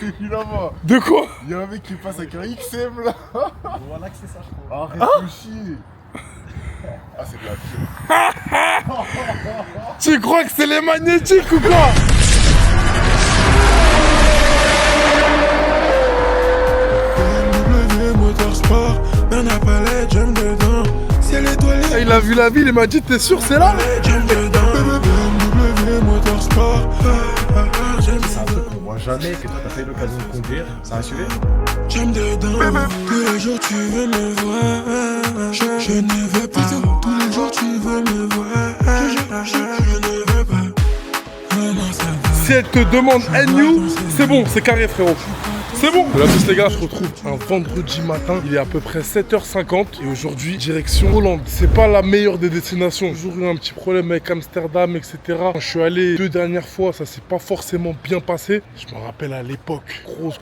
C'est là-bas. De quoi? Il y a un mec qui passe avec un XM là. Voilà que c'est ça, je crois. Arrête de chier. Ah, c'est de la pire. Tu crois que c'est les magnétiques ou quoi? BMW Motorsport, Bernard Palais, j'aime dedans. C'est l'étoile. Il a vu la ville, il m'a dit t'es sûr c'est là? J'aime dedans. BMW Motorsport, j'aime C'est un truc qu'on voit jamais, que toi t'as pas eu l'occasion de conduire. C'est un SUV. J'aime dedans. Tous les jours tu veux me voir. Je ne veux pas. Tous les jours tu veux me voir. Je ne veux pas. Maman, ça va. Si elle te demande NU, c'est bon, c'est carré frérot. C'est bon. De la plus les gars, je retrouve un vendredi matin. Il est à peu près 7h50 et aujourd'hui, direction Hollande. C'est pas la meilleure des destinations. J'ai toujours eu un petit problème avec Amsterdam, etc. Quand je suis allé 2 dernières fois, ça s'est pas forcément bien passé. Je me rappelle à l'époque, grosse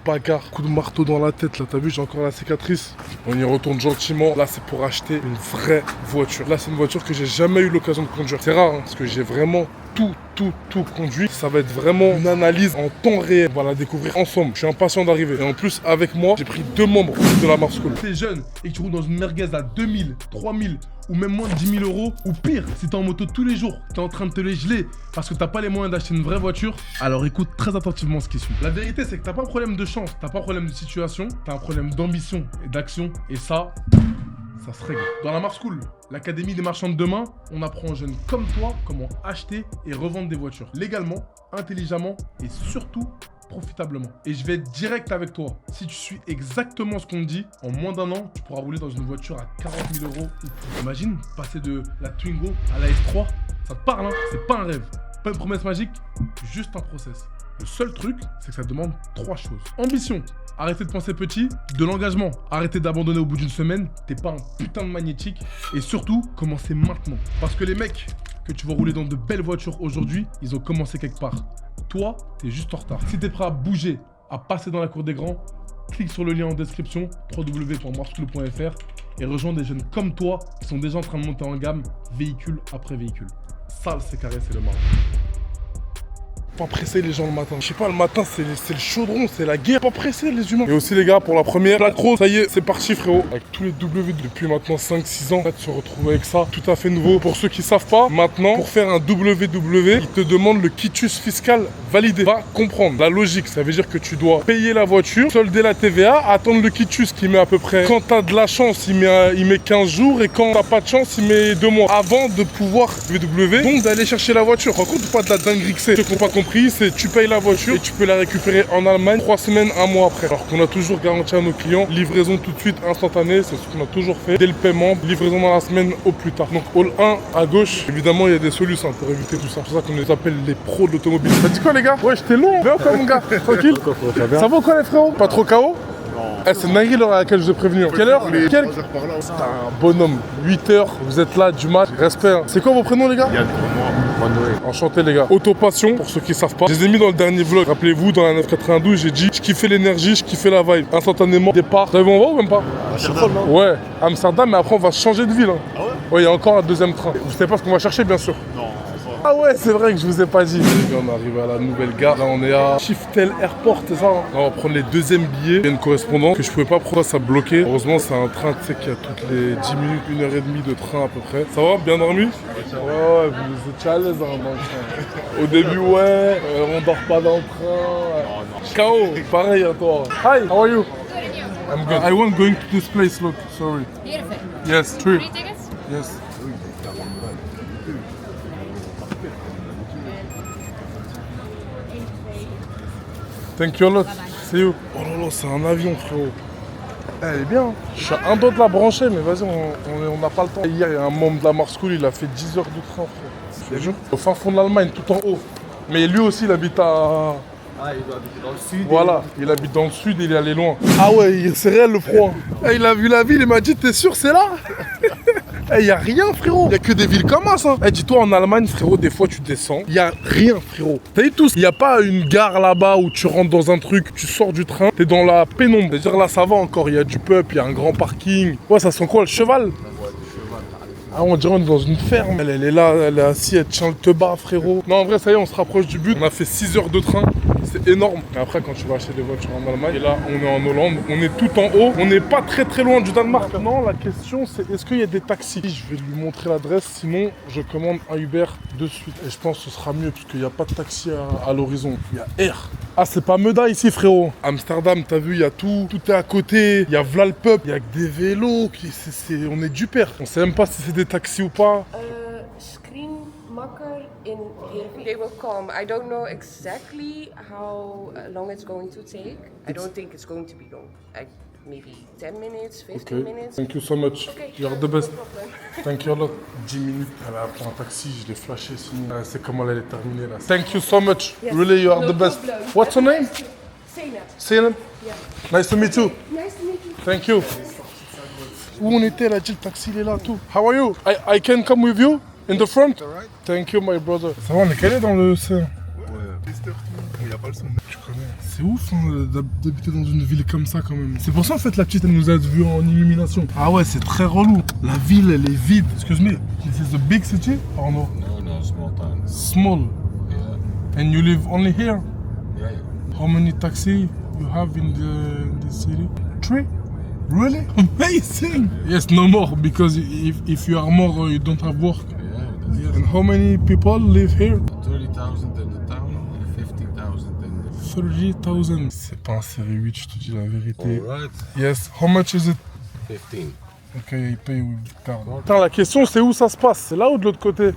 bagarre. Coup de marteau dans la tête, là, t'as vu, j'ai encore la cicatrice. On y retourne gentiment. Là, c'est pour acheter une vraie voiture. Là, c'est une voiture que j'ai jamais eu l'occasion de conduire. C'est rare, hein, parce que j'ai vraiment tout conduit. Ça va être vraiment une analyse en temps réel. On va la découvrir ensemble. Je suis impatient d'arriver. Et en plus, avec moi, j'ai pris 2 membres de la Mars School. T'es jeune et que tu roules dans une merguez à 2000, 3000 ou même moins de 10 000 euros, ou pire, si t'es en moto tous les jours, t'es en train de te les geler parce que t'as pas les moyens d'acheter une vraie voiture, alors écoute très attentivement ce qui suit. La vérité, c'est que t'as pas un problème de chance, t'as pas un problème de situation, t'as un problème d'ambition et d'action, et ça se règle. Dans la Mars School, l'académie des marchands de demain, on apprend aux jeunes comme toi comment acheter et revendre des voitures légalement, intelligemment et surtout profitablement. Et je vais être direct avec toi. Si tu suis exactement ce qu'on te dit, en moins d'1 an, tu pourras rouler dans une voiture à 40 000 euros. Imagine passer de la Twingo à la S3. Ça te parle, hein? C'est pas un rêve. Pas une promesse magique, juste un process. Le seul truc, c'est que ça demande 3 choses. Ambition. Arrêtez de penser petit, de l'engagement, arrêtez d'abandonner au bout d'une semaine, t'es pas un putain de magnétique, et surtout, commencez maintenant. Parce que les mecs que tu vas rouler dans de belles voitures aujourd'hui, ils ont commencé quelque part. Toi, t'es juste en retard. Si t'es prêt à bouger, à passer dans la cour des grands, clique sur le lien en description, www.marschool.fr, et rejoins des jeunes comme toi qui sont déjà en train de monter en gamme, véhicule après véhicule. Ça, c'est carré, c'est le marron. Pas presser les gens le matin. Je sais pas, le matin c'est le chaudron, c'est la guerre. Pas presser les humains. Et aussi les gars, pour la première, la crosse, ça y est, c'est parti frérot. Avec tous les W depuis maintenant 5-6 ans, là, tu te retrouves avec ça, tout à fait nouveau. Pour ceux qui savent pas, maintenant, pour faire un WW, ils te demandent le quitus fiscal validé. Va comprendre la logique, ça veut dire que tu dois payer la voiture, solder la TVA, attendre le quitus qui met à peu près, quand t'as de la chance, il met 15 jours, et quand t'as pas de chance, il met 2 mois. Avant de pouvoir WW, donc d'aller chercher la voiture. Par contre, pas de la dinguerie que c'est. Ceux qui n'ont pas compris, c'est tu payes la voiture et tu peux la récupérer en Allemagne 3 semaines, 1 mois après. Alors qu'on a toujours garanti à nos clients, livraison tout de suite, instantanée, c'est ce qu'on a toujours fait. Dès le paiement, livraison dans la semaine au plus tard. Donc hall 1 à gauche, évidemment il y a des solutions pour éviter tout ça. C'est pour ça qu'on les appelle les pros de l'automobile. T'as dit quoi les gars? Ouais, j'étais long. Viens quoi mon gars? Tranquille. Ça va quoi les frérots? Pas trop KO? Eh, c'est une dinguerie l'heure à laquelle je vous ai prévenu. Quelle heure? C'est un bonhomme. 8h, vous êtes là du match. Respect. Hein. C'est quoi vos prénoms les gars? Yann pour moi, Noël. Enchanté les gars. Autopassion, pour ceux qui savent pas. Je les ai mis dans le dernier vlog. Rappelez-vous, dans la 992, j'ai dit je kiffais l'énergie, je kiffais la vibe. Instantanément, départ. Vous savez où on va ou même pas? Amsterdam, non? Ouais, Amsterdam, mais après on va changer de ville. Hein. Ah ouais? Ouais, il y a encore un deuxième train. Vous savez pas ce qu'on va chercher bien sûr? Non. Ah ouais, c'est vrai que je vous ai pas dit. Les gars, on arrive à la nouvelle gare. Là, on est à Shiftel Airport, c'est ça hein? Là, on va prendre les deuxièmes billets. Il y a une correspondante que je pouvais pas prendre, ça bloqué. Heureusement, c'est un train, tu sais, qui a toutes les 10 minutes, 1h30 de train à peu près. Ça va? Bien dormi? Ouais, vous êtes à l'aise hein, dans le train. Au début, ouais, on dort pas dans le train. KO, pareil à toi. Hi, how are you? I'm good. I want going to this place, look, sorry. Beautiful. Yes, true. 3 tickets? Yes. Thank you a lot. C'est you. Oh là là, c'est un avion, frérot. Elle est bien. Hein. Je suis à un doigt de la brancher, mais vas-y, on n'a pas le temps. Hier, il y a un membre de la Mars School, il a fait 10 heures de train, frérot. Je te jure. Au fin fond de l'Allemagne, tout en haut. Mais lui aussi, il habite à... Ah, il doit habiter dans le sud. Voilà, il habite dans le sud, il est allé loin. Ah ouais, c'est réel le froid. Il a vu la ville, il m'a dit, t'es sûr, c'est là? Il y a rien frérot, il y a que des villes comme ça. Dis-toi en Allemagne frérot, des fois tu descends, il y a rien frérot. T'as dit tous, il y a pas une gare là-bas où tu rentres dans un truc, tu sors du train, t'es dans la pénombre. C'est-à-dire là ça va encore, il y a du peuple, il y a un grand parking. Ouais, ça sent quoi le cheval? Ah, on dirait on est dans une ferme. Elle est là, elle est assise, elle tient le teba frérot. Non en vrai ça y est, on se rapproche du but. On a fait 6 heures de train. c'est énorme. Mais après, quand tu vas acheter des voitures en Allemagne, et là, on est en Hollande, on est tout en haut, on n'est pas très loin du Danemark. Maintenant, la question, c'est est-ce qu'il y a des taxis? Je vais lui montrer l'adresse, sinon, je commande un Uber de suite. Et je pense que ce sera mieux, parce qu'il n'y a pas de taxi à l'horizon. Il y a Air. Ah, c'est pas Meda ici, frérot. Amsterdam, t'as vu, il y a tout. Tout est à côté. Il y a Vlalpup. Il y a que des vélos. On est du père. On sait même pas si c'est des taxis ou pas. Screenmaker in Heerenveen. They will come. I don't know exactly how long it's going to take. I don't think it's going to be long. Like maybe 10 minutes, 15 Okay. minutes. Thank you so much. Okay, You are the no best. problem. Thank you a lot. 10 minutes. Elle a appelé un taxi, je l'ai flashé sinon. C'est comment elle est terminée là. Thank you so much. Yes, Really, you are no the best. problem. What's your name? Zeynep. Zeynep. Yeah. Nice to meet you. Nice to meet you. Thank you. Où on était, elle a dit le taxi, il est là, tout. How are you? I can come with you in the front? Thank you, my brother. Ça va, on est calé dans le... Ouais, il n'y a pas le son. Tu connais. C'est ouf hein, d'habiter dans une ville comme ça quand même. C'est pour ça en fait la petite elle nous a vu en illumination. Ah ouais, c'est très relou. La ville elle est vide. Excuse me, this is a big city or no? No, small town. Small. Yeah. And you live only here? Yeah. How many taxi you have in the city? 3? Really? Amazing! Yes, no more because if you are more you don't have work. Yeah. And how many people live here? 30,000 in the town and 50,000 in 30,000. C'est pas un série 8, je te dis la vérité. Alright. Yes, how much is it? 15. Ok, il paye with card. Attends, la question c'est où ça se passe? C'est là ou de l'autre côté?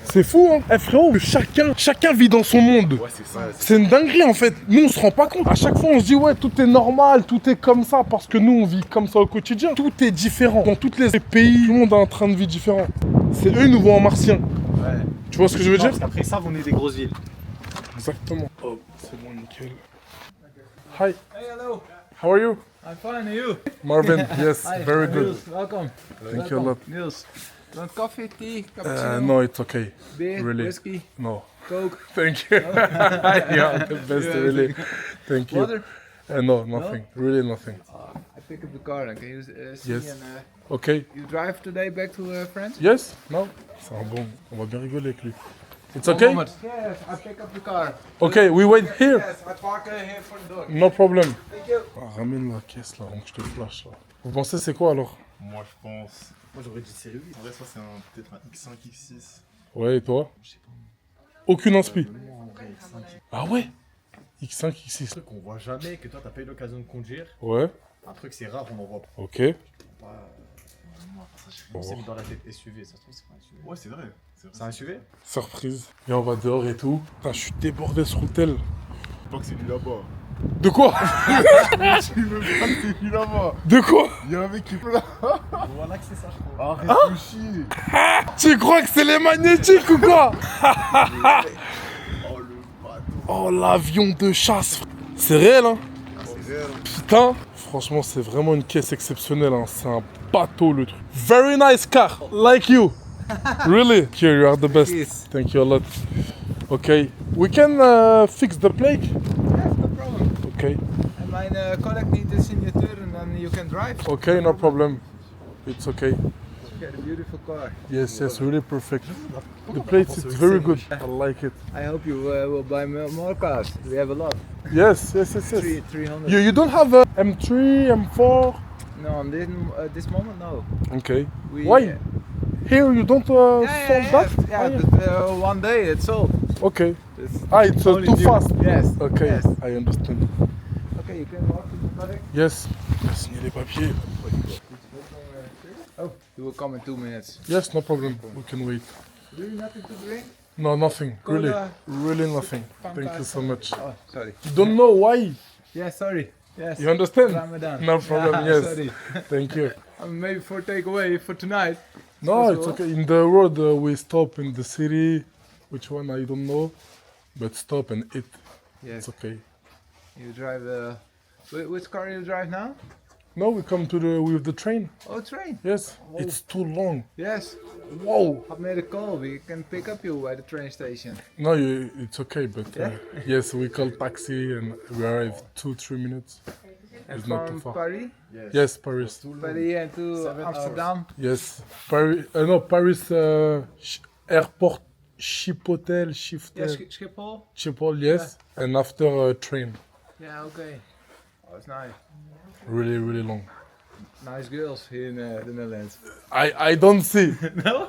C'est fou hein. Eh frérot, chacun vit dans son monde. Ouais, c'est ça. C'est une dinguerie en fait. Nous on se rend pas compte. À chaque fois on se dit ouais tout est normal, tout est comme ça parce que nous on vit comme ça au quotidien. Tout est différent. Dans tous les pays, tout le monde a un train de vie différent. C'est eux ils nous voient en martiens. Ouais. Tu vois ce que je veux dire? Parce qu'après ça, on est des grosses villes. Exactement. Oh, c'est bon, nickel. Hi, Hey, hello. how are you? I'm fine, and you? Marvin, yes, very good. Niels, welcome. Thank you a lot. Niels, want coffee, tea, cappuccino, No, it's okay. beer, really. whiskey, No. coke, Thank you. Yeah, the best, really. Thank you. water? No, nothing. Really nothing. I pick up the car, and can you see Yes. and Okay. you drive today back to France? Yes? No? C'est un bon. On va bien rigoler avec lui. It's One okay? moment. Yes, I pick up the car. Okay, we wait here. Yes, I park here for the door. No problem. Thank you. Ah, ramène la caisse là, donc je te flash là. Vous pensez c'est quoi alors? Moi, je pense. Moi, j'aurais dit série 8. En vrai, ça, c'est peut-être un X5, X6. Ouais, et toi? Aucune inspi. Moi, en vrai, 5. Ah ouais? X5, X6. Un truc qu'on voit jamais, que toi, t'as pas eu l'occasion de conduire. Ouais, Un truc, c'est rare, on en voit pas. ok. On s'est mis dans la tête SUV, ça se trouve, c'est pas un SUV. Ouais, c'est vrai. C'est un SUV? Surprise. Et on va dehors et tout. Putain, je suis débordé sur l'hôtel. Je crois que c'est lui là-bas. De quoi? Tu me parles, c'est lui là-bas. De quoi? Il y a un mec qui est là. Voilà que c'est ça, je crois. Arrête de chier. Tu crois que c'est les magnétiques ou quoi? Oh, le bateau. Oh, l'avion de chasse. C'est réel, hein? C'est réel. Putain. Franchement, c'est vraiment une caisse exceptionnelle, hein. C'est un bateau, le truc. Very nice car. Like you. Really? Here, you are the best. Yes. Thank you a lot. Okay. We can fix the plague? Yes, no problem. Okay. En mijn collega needt de signatuur and then you can drive. Okay, no problem. It's okay. Get a beautiful car. Yes, yes, really perfect. The plates, it's very good. I like it. I hope you will buy more cars. We have a lot. Yes, yes, yes, yes. 300. You don't have a M3, M4? No, on this moment, no. Okay. We, Why? Here you don't sold that? Yeah, Ah, but, one day it's sold. Okay. It's Ah, it's only too new. fast. Yes. Okay, Yes. I understand. Okay, you can walk to the correct. Yes. Signer les papiers. Oh, you will come in 2 minutes. Yes, no problem. We can wait. Really nothing to drink? No, nothing. Really, Cola. really nothing. Thank you so much. Oh, sorry. You don't know why? Yeah, sorry. Yes. You understand? Ramadan. No problem. Yeah, Yes. Sorry. Thank you. Maybe for takeaway for tonight. No, it's okay. In the road, we stop in the city. Which one I don't know, but stop and eat. Yes. It's okay. You drive which car you drive now? No, we come to with the train. Oh, train. Yes, it's too long. Yes. Whoa. I've made a call. We can pick up you at the train station. No, it's okay, but yes, we call taxi and we arrive 2-3 minutes. And It's not from too far. Paris? Yes, Paris. Paris and to Amsterdam. Yes, Paris. No, Paris airport Chipotle, Shiftel, Schiphol? Chipotle, yes, and after train. Yeah, okay. Oh, that's nice. Really, really long. Nice girls here in the Netherlands. I don't see. No?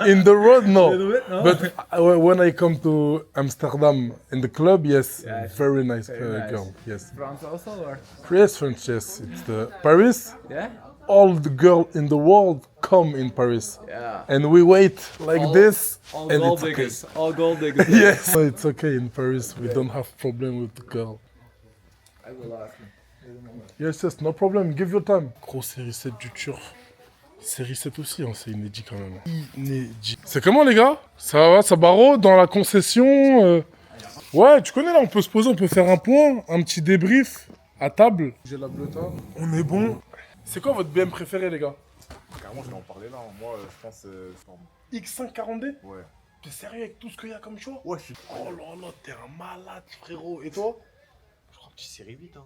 In the road, no. A little bit, no? But when I come to Amsterdam in the club, yes, Yeah, very nice very nice. girl. Yes, France also, or? yes, French. Yes, it's the Paris. Yeah? All the girls in the world come in Paris, Yeah. and we wait like All- this, All and gold it's okay. diggers. All gold diggers. Yes, it's okay in Paris. We don't have problem with the girl. I will ask him. Yes, yes, no problem. Give your time. Gros série 7 du Turc. Série 7 aussi, hein, c'est inédit quand même. Inédit. C'est comment les gars? Ça va, ça barreau dans la concession Ouais, tu connais là, on peut se poser, on peut faire un point, un petit débrief à table. J'ai la bleuta. On est bon. C'est quoi votre BM préféré les gars? Carrément, je vais en parler là. Moi, je pense. X5 40D? Ouais. T'es sérieux avec tout ce qu'il y a comme choix? Ouais, je suis. Oh là là, t'es un malade frérot. Et toi? Je crois que tu série 8, hein.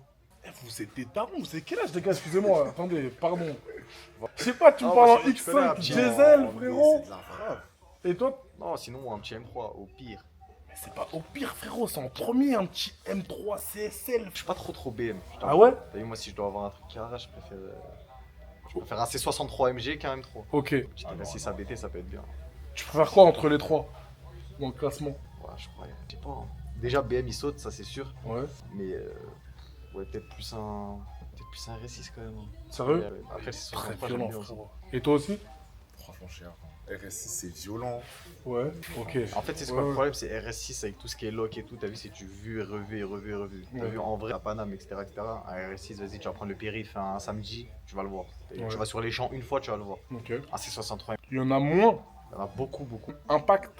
Eh, vous êtes des darons, vous avez quel âge les gars? Excusez-moi, attendez, pardon. Je sais pas, tu me parles en X5, diesel frérot. C'est de la frappe. Et toi? Non, sinon un petit M3, au pire. Mais c'est pas au pire frérot, c'est en premier un petit M3 CSL. Je suis pas trop BM. Ah ouais? T'as vu, moi, si je dois avoir un truc qui arrache, je préfère un C63 MG qu'un M3. Ok. Petit RS6 ABT, ça peut être bien. Tu préfères quoi entre les trois? Dans le classement? Ouais, je crois. Je sais pas. Hein. Déjà, BM il saute, ça c'est sûr. Ouais. Mais ouais, peut-être plus un RS6 quand même. Sérieux? Ouais, après, c'est Très 63, violent j'aime bien aussi. frérot. Et toi aussi? Franchement, cher. RS6, c'est violent. Ouais. Ok. En fait, c'est quoi le problème, c'est RS6 avec tout ce qui est lock et tout. T'as vu, c'est du vu et revu et revu et revu. T'as Ouais. vu en vrai à Paname, etc. Un RS6, vas-y, tu vas prendre le périph' un samedi, tu vas le voir. Ouais. Tu vas sur les champs une fois, tu vas le voir. Ok. Un C63, Il y en a moins. il y en a beaucoup. Impact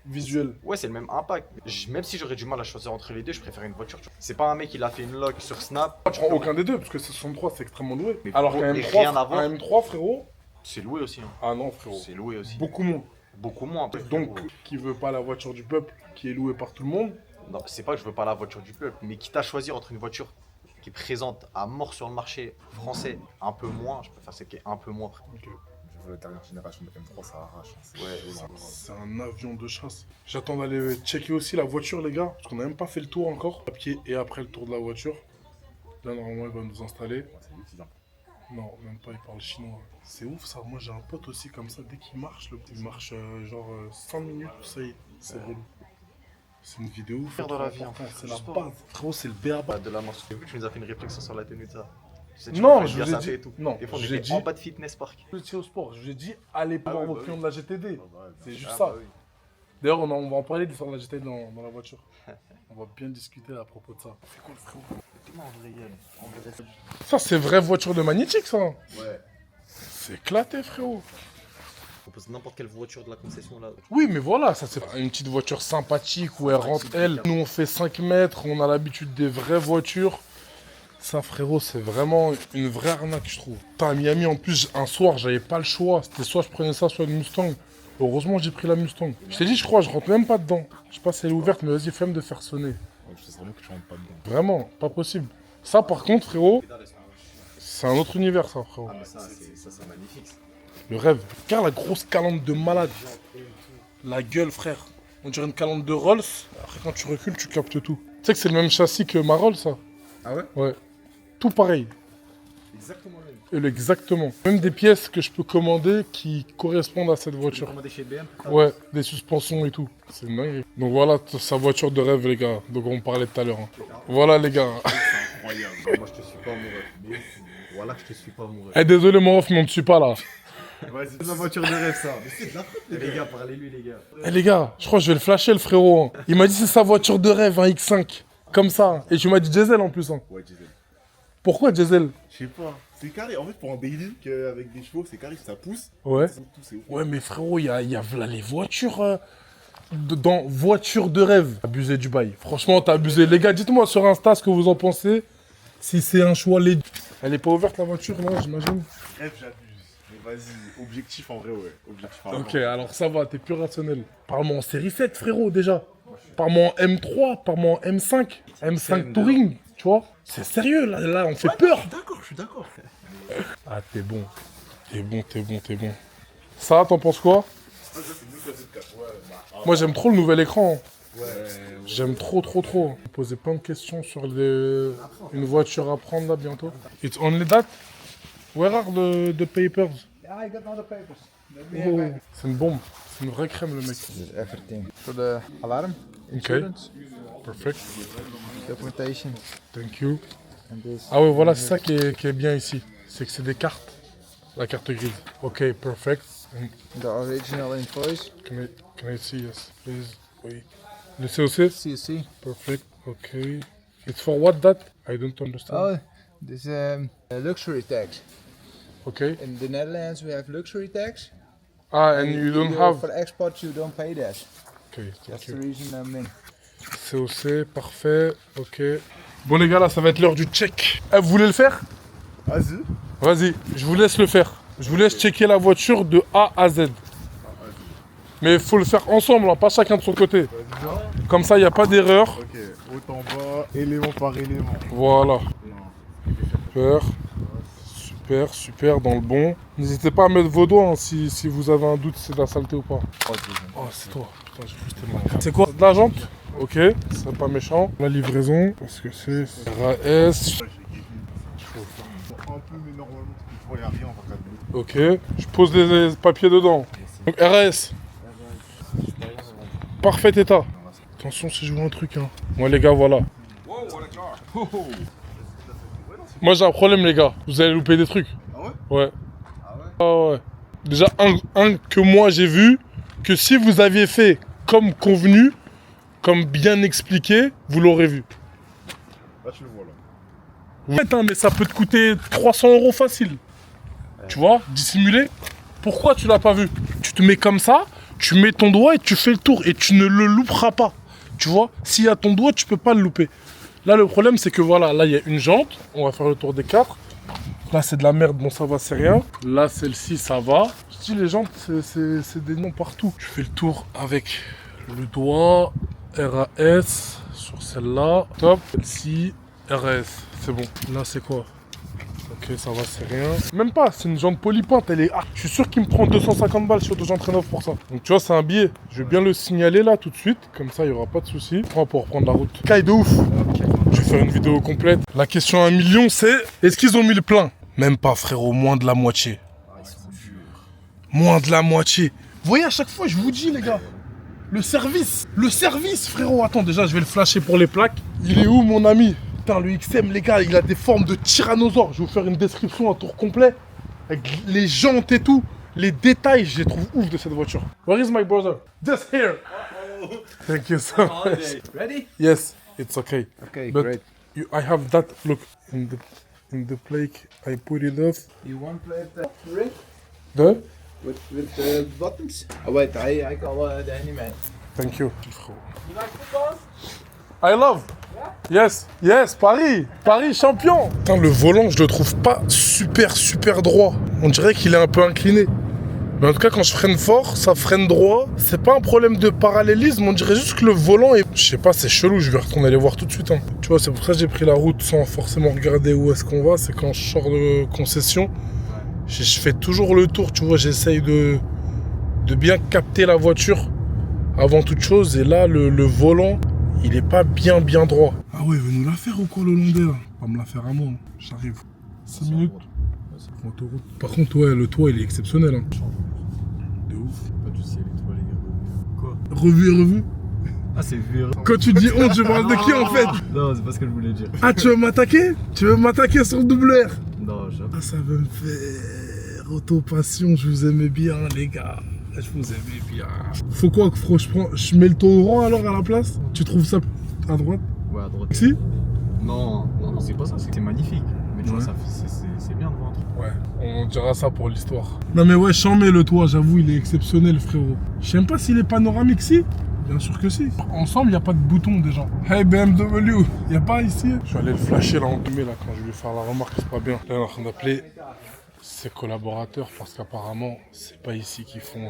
visuel. Ouais, c'est le même impact. Même si j'aurais du mal à choisir entre les deux, je préfère une voiture. Tu vois. C'est pas un mec, il a fait une lock sur Snap. Tu prends aucun des deux parce que ce 63 c'est extrêmement loué. Mais Alors pour- qu'un mais M3, rien à voir. un M3 frérot. C'est loué aussi. Hein. Ah non frérot. C'est loué aussi. Beaucoup moins. Beaucoup moins. Après, Donc, frérot. qui veut pas la voiture du peuple, qui est louée par tout le monde. Non, c'est pas que je veux pas la voiture du peuple, mais quitte à choisir entre une voiture qui est présente à mort sur le marché français, un peu moins, je préfère celle qui est un peu moins. Ok. Je veux la dernière génération de M3, ça arrache. Hein. C'est Ouais, violent. C'est un avion de chasse. J'attends d'aller checker aussi la voiture, les gars, parce qu'on n'a même pas fait le tour encore. À pied et après le tour de la voiture. Là, normalement, il va nous installer. Ouais, c'est lui qui vient. Non, même pas, il parle chinois. C'est ouf ça. Moi, j'ai un pote aussi comme ça. Dès qu'il marche, il marche genre 5 minutes, ça y est, c'est relou. C'est une vidéo. Faire dans la vie, hein. C'est la Juste pas. base. Frérot, c'est le béaba. Bah, de la marche. Tu nous as fait une réflexion sur la tenue de ça. Tu sais, Non, tu je fais vous ai bien dit- ça et tout. non, Des fois, on je l'ai était dit. en bas de fitness park. Je suis au sport. Je vous ai dit, allez voir ouais, vos bah clients oui. de la GTD. Ah bah ouais, C'est juste Ah, ça. bah oui. D'ailleurs, on va en parler de l'histoire de la GTD dans la voiture. On va bien discuter à propos de ça. C'est quoi le frérot? Dis-moi en vrai, Yann. En vrai, Ça, c'est vraie voiture de magnétique, ça. Ouais. C'est éclaté, frérot. on propose n'importe quelle voiture de la concession là. Oui, mais voilà, ça c'est une petite voiture sympathique où elle rentre, elle. Nous, on fait 5 mètres, on a l'habitude des vraies voitures. Ça, frérot, c'est vraiment une vraie arnaque, je trouve. Putain, à Miami, en plus, un soir, j'avais pas le choix. C'était soit je prenais ça, soit une Mustang. Heureusement, j'ai pris la Mustang. Je t'ai dit, je crois, je rentre même pas dedans. Je sais pas si elle est ouverte, mais vas-y, flemme de faire sonner. Ouais, je sais vraiment que tu rentres pas dedans. Vraiment, pas possible. Ça, par contre, frérot, c'est un autre univers, ça, frérot. Ah mais ça c'est magnifique. Le rêve. Regarde la grosse calandre de malade. La gueule, frère. On dirait une calandre de Rolls. Après, quand tu recules, tu captes tout. Tu sais que c'est le même châssis que ma Rolls, ça? Ah ouais? Ouais. Tout pareil. Exactement le même. Exactement. Même des pièces que je peux commander qui correspondent à cette voiture. Commandé chez BM. Ouais, des suspensions et tout. C'est dingue. Donc voilà sa voiture de rêve, les gars. Donc on parlait tout à l'heure. Hein. Voilà, les gars. Incroyable. Moi je te suis pas amoureux. Mais voilà que je te suis pas amoureux. Eh, désolé, mon ref, mais on ne suit pas là. Vas-y, c'est la voiture de rêve, ça. Les gars, parlez-lui les gars. Eh, les gars, je crois que je vais le flasher, le frérot. Hein. Il m'a dit c'est sa voiture de rêve, un X5. Comme ça. Et tu m'as dit diesel en plus. Hein. Ouais, diesel. Pourquoi diesel? Je sais pas. C'est carré. En fait, pour un daily avec des chevaux, c'est carré, ça pousse. Ouais. Tout, c'est ouf. Ouais, mais frérot, il y a voilà les voitures. Dans voiture de rêve. Abusé du bail. Franchement, t'as abusé. Les gars, dites-moi sur Insta ce que vous en pensez. Si c'est un choix légitime. Elle est pas ouverte la voiture, là, j'imagine. Rêve, j'abuse. Mais vas-y, objectif en vrai, ouais. Objectif en Ok, vrai. alors ça va, t'es plus rationnel. Parle-moi en série 7, frérot, déjà. Parle-moi en M3, parle-moi en M5. M5 Touring, tu vois. C'est sérieux, là, on fait peur. D'accord, je suis d'accord. Ah, t'es bon. T'es bon. Ça, t'en penses quoi? Ah, ça, c'est mieux Moi, j'aime trop le nouvel écran. J'aime trop. Poser plein de questions sur une voiture à prendre là bientôt. It's only that? Where are the papers? Yeah, I got all the papers. Oh, c'est une bombe. C'est une vraie crème, le mec. This is everything. For the alarm, insurance, Perfect. documentation, Thank you. and this. Ah ouais, voilà, c'est ça qui est bien ici. C'est que c'est des cartes. La carte grise. Ok, perfect. The original invoice, Can I see? Yes, please. Oui. Le COC? CSC. Perfect. Ok. It's for what that? I don't understand. Oh, this luxury tax. Okay. In the Netherlands, we have luxury tax. Ah, and you don't have... For export, you don't pay that. Ok, That's thank the you. reason I'm in. COC, parfait. Ok. Bon les gars, là, ça va être l'heure du check. Eh, vous voulez le faire? Vas-y. Vas-y, je vous laisse le faire. Je vous laisse checker la voiture de A à Z. Mais il faut le faire ensemble, hein, pas chacun de son côté. Comme ça, il n'y a pas d'erreur. Ok, haut en bas, élément par élément. Voilà. Super, dans le bon. N'hésitez pas à mettre vos doigts hein, si vous avez un doute si c'est de la saleté ou pas. Oh, c'est toi. Putain, j'ai cru que c'était moi. C'est quoi? De la jante? Ok, c'est pas méchant. La livraison, parce que c'est RAS. Un peu, mais normalement, il n'y a rien, on va calmer. Ok, je pose les papiers dedans. Donc RAS. Parfait état. Attention si je vois un truc. Hein. Moi les gars, voilà. Moi j'ai un problème les gars. Vous allez louper des trucs. Ah ouais? Ouais. Ah ouais. Déjà un que moi j'ai vu, que si vous aviez fait comme convenu, comme bien expliqué, vous l'aurez vu. Là, tu le vois là. Ouais, hein, mais ça peut te coûter 300 € facile. Tu vois, dissimulé. Pourquoi tu l'as pas vu? Tu te mets comme ça, tu mets ton doigt et tu fais le tour et tu ne le louperas pas. Tu vois, s'il y a ton doigt, tu peux pas le louper. Là, le problème, c'est que voilà, là, il y a une jante. On va faire le tour des 4. Là, c'est de la merde, bon, ça va, c'est rien. Là, celle-ci, ça va. Je dis, les jantes, c'est des noms partout. Tu fais le tour avec le doigt, RAS, sur celle-là. Top. Celle-ci, RAS. C'est bon. Là, c'est quoi? Ok, ça va, c'est rien. Même pas, c'est une jante polypinte, elle est... Ah, je suis sûr qu'il me prend 250 balles sur deux jantes Rénov pour ça. Donc tu vois, c'est un billet. Je vais bien le signaler là tout de suite, comme ça il n'y aura pas de soucis. On va pouvoir prendre la route. Caille de ouf. Je vais faire une vidéo complète. La question à 1 million, c'est... Est-ce qu'ils ont mis le plein? Même pas, frérot, moins de la moitié. Moins de la moitié. Vous voyez, à chaque fois, je vous dis, les gars, le service, frérot. Attends, déjà, je vais le flasher pour les plaques. Il est où, mon ami? Putain, le XM, les gars, il a des formes de tyrannosaure. Je vais vous faire une description, un tour complet. Avec les jantes et tout. Les détails, je les trouve ouf de cette voiture. Where is my brother? Just here. Thank you so much. Ready? Yes, it's okay. Okay, But great. I have that, look, in the plate. I put it off. You want to play red The? with the buttons? Oh wait, I call the handyman. Thank you. I love. Yes, Paris champion. Putain, le volant, je le trouve pas super droit. On dirait qu'il est un peu incliné. Mais en tout cas, quand je freine fort, ça freine droit. C'est pas un problème de parallélisme, on dirait juste que le volant est... Je sais pas, c'est chelou, je vais retourner les voir tout de suite. Hein. Tu vois, c'est pour ça que j'ai pris la route sans forcément regarder où est-ce qu'on va. C'est quand je sors de concession, je fais toujours le tour, tu vois, j'essaye de bien capter la voiture avant toute chose. Et là, le volant... Il est pas bien droit. Ah ouais, il veut nous la faire ou quoi, le Hollandais là? Va me la faire à moi, hein. J'arrive. 5 minutes. Autoroute. Par contre, ouais, le toit il est exceptionnel. Hein. De ouf. Pas du ciel étoilé. Quoi? Revu. Ah, c'est vu. Quand tu dis honte, je parle de qui en fait? Non, c'est pas ce que je voulais dire. Ah, tu veux m'attaquer? Tu veux m'attaquer sur le double R? Non, jamais. Ah, ça veut me faire auto-passion, je vous aimais bien, les gars. Je vous aimais bien. Faut quoi, je mets le taureau alors à la place? Tu trouves ça à droite? Ouais, à droite. Si? Non, c'est pas ça, c'est magnifique. Mais tu vois, c'est bien de voir. Ouais, on dira ça pour l'histoire. Non mais ouais, j'en mets le toit, j'avoue, il est exceptionnel, frérot. Je sais même pas s'il est panoramique, si? Bien sûr que si. Ensemble, il n'y a pas de bouton déjà. Hey BMW, il n'y a pas ici? Je vais aller le flasher là en guillemets là quand je vais faire la remarque, c'est pas bien. Là, on est en train d'appeler ses collaborateurs parce qu'apparemment, c'est pas ici qu'ils font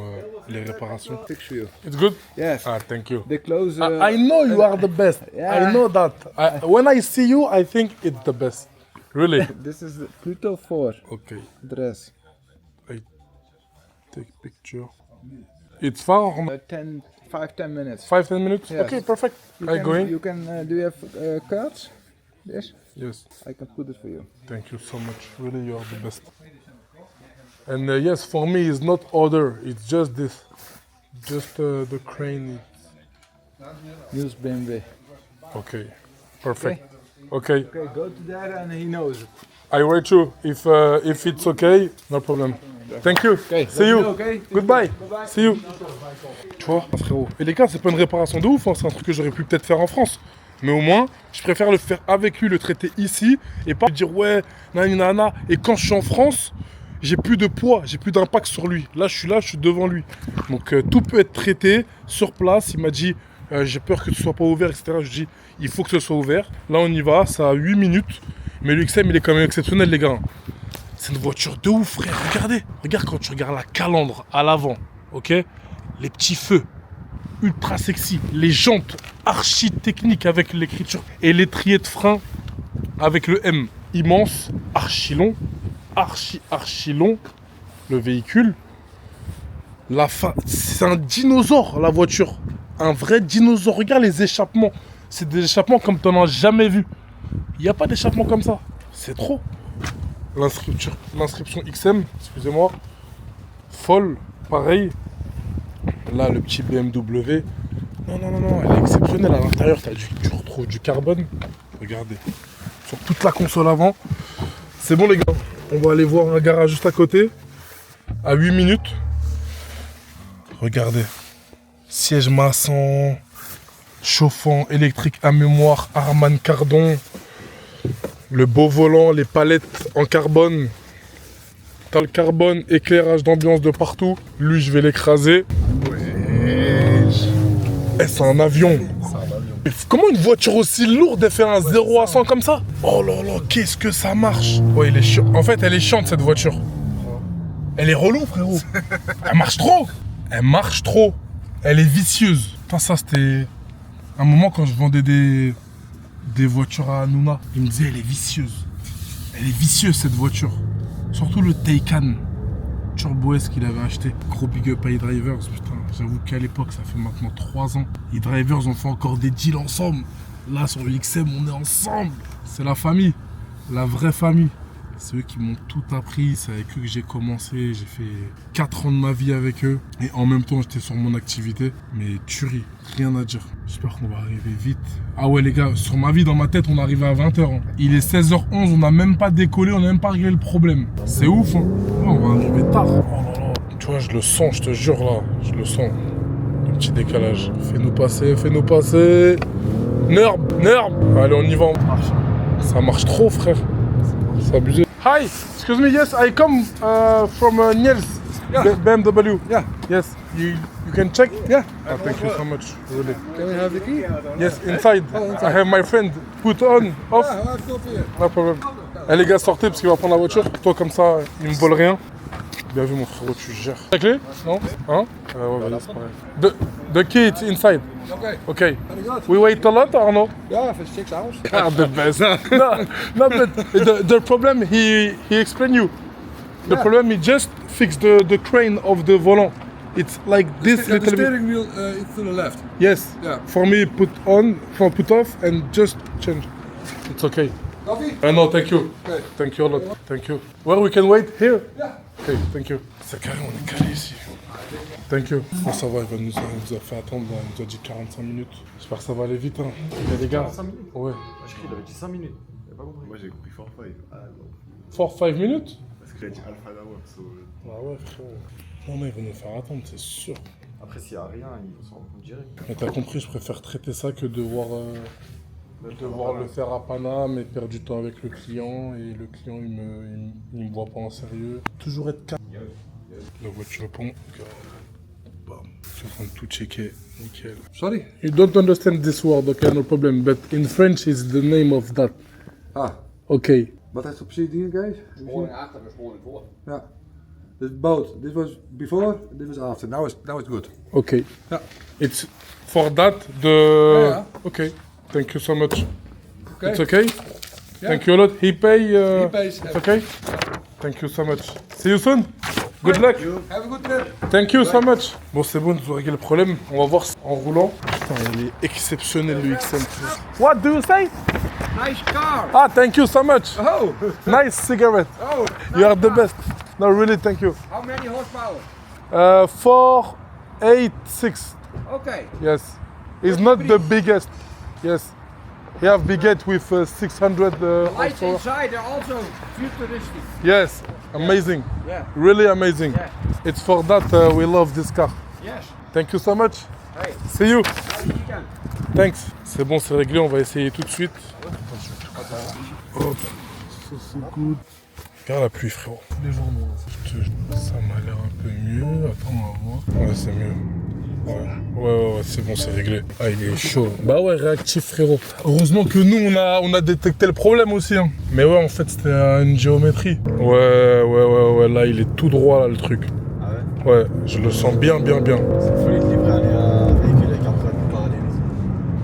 les réparations. Fix you. It's good? Yes. Ah, thank you. They close. I know you are the best. Yeah. I know that. When I see you, I think it's the best. Really? This is Pluto 4 Okay. dress. I take picture. It's far or not? 5-10 minutes. 5-10 minutes? Yes. Okay, perfect. I going? You can, do you have cards? Yes? Yes. I can put it for you. Thank you so much. Really, you are the best. And yes, for me, it's not order. It's just this. Just the crane. Niels BMW. Okay. Perfect. Okay. Okay, go to that and he knows it. I write you. If it's okay, no problem. Thank you. See you. Okay. Goodbye. See you. Tu vois, frérot. Et les gars, c'est pas une réparation de ouf. Hein. C'est un truc que j'aurais pu peut-être faire en France. Mais au moins, je préfère le faire avec lui, le traiter ici, et pas lui dire ouais, nana. Et quand je suis en France, j'ai plus de poids, j'ai plus d'impact sur lui. Là, je suis devant lui. Donc tout peut être traité sur place. Il m'a dit, j'ai peur que ce soit pas ouvert, etc. Je dis, il faut que ce soit ouvert. Là, on y va, ça a 8 minutes. Mais le XM, il est quand même exceptionnel, les gars. C'est une voiture de ouf, frère. Regardez. Regarde quand tu regardes la calandre à l'avant, ok? Les petits feux, ultra sexy. Les jantes archi techniques avec l'écriture. Et l'étrier de frein avec le M. Immense, archi long. Archi long. Le véhicule. C'est un dinosaure, la voiture. Un vrai dinosaure. Regarde les échappements. C'est des échappements comme tu n'en as jamais vu. Il n'y a pas d'échappement comme ça. C'est trop. L'inscription XM, excusez-moi. Folle, pareil. Là, le petit BMW. Non, elle est exceptionnelle. À l'intérieur, tu retrouves du carbone. Regardez. Sur toute la console avant. C'est bon, les gars. On va aller voir un garage juste à côté. À 8 minutes. Regardez. Siège maçon. Chauffant, électrique à mémoire. Harman Kardon. Le beau volant, les palettes en carbone. T'as le carbone, éclairage d'ambiance de partout. Lui, je vais l'écraser. C'est un avion. Comment une voiture aussi lourde, elle fait un 0 à 100 comme ça? Oh là là, qu'est-ce que ça marche? Ouais, il est chiant. En fait, elle est chiante, cette voiture. Elle est relou, frérot. Elle marche trop. Elle marche trop. Elle est vicieuse. Putain, ça, c'était un moment quand je vendais des voitures à Hanouna. Il me disait, elle est vicieuse. Elle est vicieuse, cette voiture. Surtout le Taycan Turbo S qu'il avait acheté. Gros big up à E-Drivers, putain. J'avoue qu'à l'époque, ça fait maintenant 3 ans. E-Drivers, on fait encore des deals ensemble. Là, sur le XM, on est ensemble. C'est la famille. La vraie famille. C'est eux qui m'ont tout appris. C'est avec eux que j'ai commencé. J'ai fait 4 ans de ma vie avec eux. Et en même temps, j'étais sur mon activité. Mais tuerie, rien à dire. J'espère qu'on va arriver vite. Ah ouais, les gars, sur ma vie, dans ma tête, on est arrivé à 20h. Hein. Il est 16h11, on n'a même pas décollé, on n'a même pas réglé le problème. C'est ouf, hein. Là, on va arriver tard. Oh là là. Tu vois, je le sens, je te jure, là. Je le sens. Le petit décalage. Fais-nous passer, fais-nous passer. Nerb. Allez, on y va. Ça marche trop, frère. C'est abusé. Hi, excuse me, yes, I come from Niels, BMW. Yeah. Yes, you can check? Yeah. Thank you so much, really. Can we have the key? Yes, inside. I have my friend. Put on, off. No problem. Eh les gars, sortez parce qu'il va prendre la voiture. Toi comme ça, il me vole rien. Bien vu mon frérot, tu gères. La clé? Non? Hein? Ouais, c'est pareil. The key is inside. Okay. We wait a lot or no? Yeah, for 6 hours. Ah, the best. no, but the problem he explained you. The problem he just fixed the crane of the volant. It's like this The little bit. steering wheel is to the left. Yes. Yeah. For me, put off, and just change. It's okay. Coffee? No, thank you. Okay. Thank you a lot. Thank you. Where we can wait? Here? Yeah. Okay, thank you. C'est carré, on est calé ici. Thank you. Bon, ça va, il nous a fait attendre, là. Il nous a dit 45 minutes. J'espère que ça va aller vite, hein. Mais les gars. 45 minutes? Ouais. Je crois qu'il avait dit 5 minutes. J'ai pas compris. Moi j'ai compris 4-5. Ah non. 4-5 minutes? Parce que j'ai dit Alpha Hour, so. Ah ouais, frérot. Non, ils vont nous faire attendre, c'est sûr. Après, s'il y a rien, ils s'en rendre compte direct. Mais t'as compris, je préfère traiter ça que devoir le faire à Paname et perdre du temps avec le client. Et le client, il me voit pas en sérieux. Toujours être calme. La voiture répond. Bam. Je suis en train de tout checker. Nickel. Sorry? You don't understand this word, okay, no problem. But in French, it's the name of that. Ah, Okay. wat is de procedure, guys? Sporen achter en sporen voor. Ja. This both. This was before, this was after. Now it's good. Okay. Yeah. It's for that the. Yeah. Okay. Thank you so much. Okay. It's okay. Yeah. Thank you a lot. He pay. He pays It's okay. Thank you so much. See you soon. Good luck. Have a good trip. Thank you so much. Bon, c'est bon, ils ont réglé le problème. On va voir en roulant. Putain, il est exceptionnel le XM. What do you say? Nice car. Ah, thank you so much. Oh. Nice cigarette. Oh. You are the best. No, really, thank you. How many horsepower? 4, 8, 6. Okay. Yes. It's not the biggest. Yes. He have biggest with 600 Lights horsepower. inside are also futuristic. Yes. Amazing. Yeah. Really amazing. Yeah. It's for that we love this car. Yes. Thank you so much. Hey. See you. You can. Thanks. C'est bon, c'est réglé, on va essayer tout de suite. Hop, ça c'est good. Regarde la pluie, frérot. Tous les jours, ça m'a l'air un peu mieux. Attends, on va voir. Ouais, c'est mieux. Ouais, c'est bon, c'est réglé. Ah, il est chaud. Bah ouais, réactif, frérot. Heureusement que nous, on a détecté le problème aussi. Hein. Mais ouais, en fait, c'était une géométrie. Ouais, là, il est tout droit, là, le truc. Ah ouais? Ouais, je le sens bien. C'est folie de livrer un véhicule avec un problème parallèle.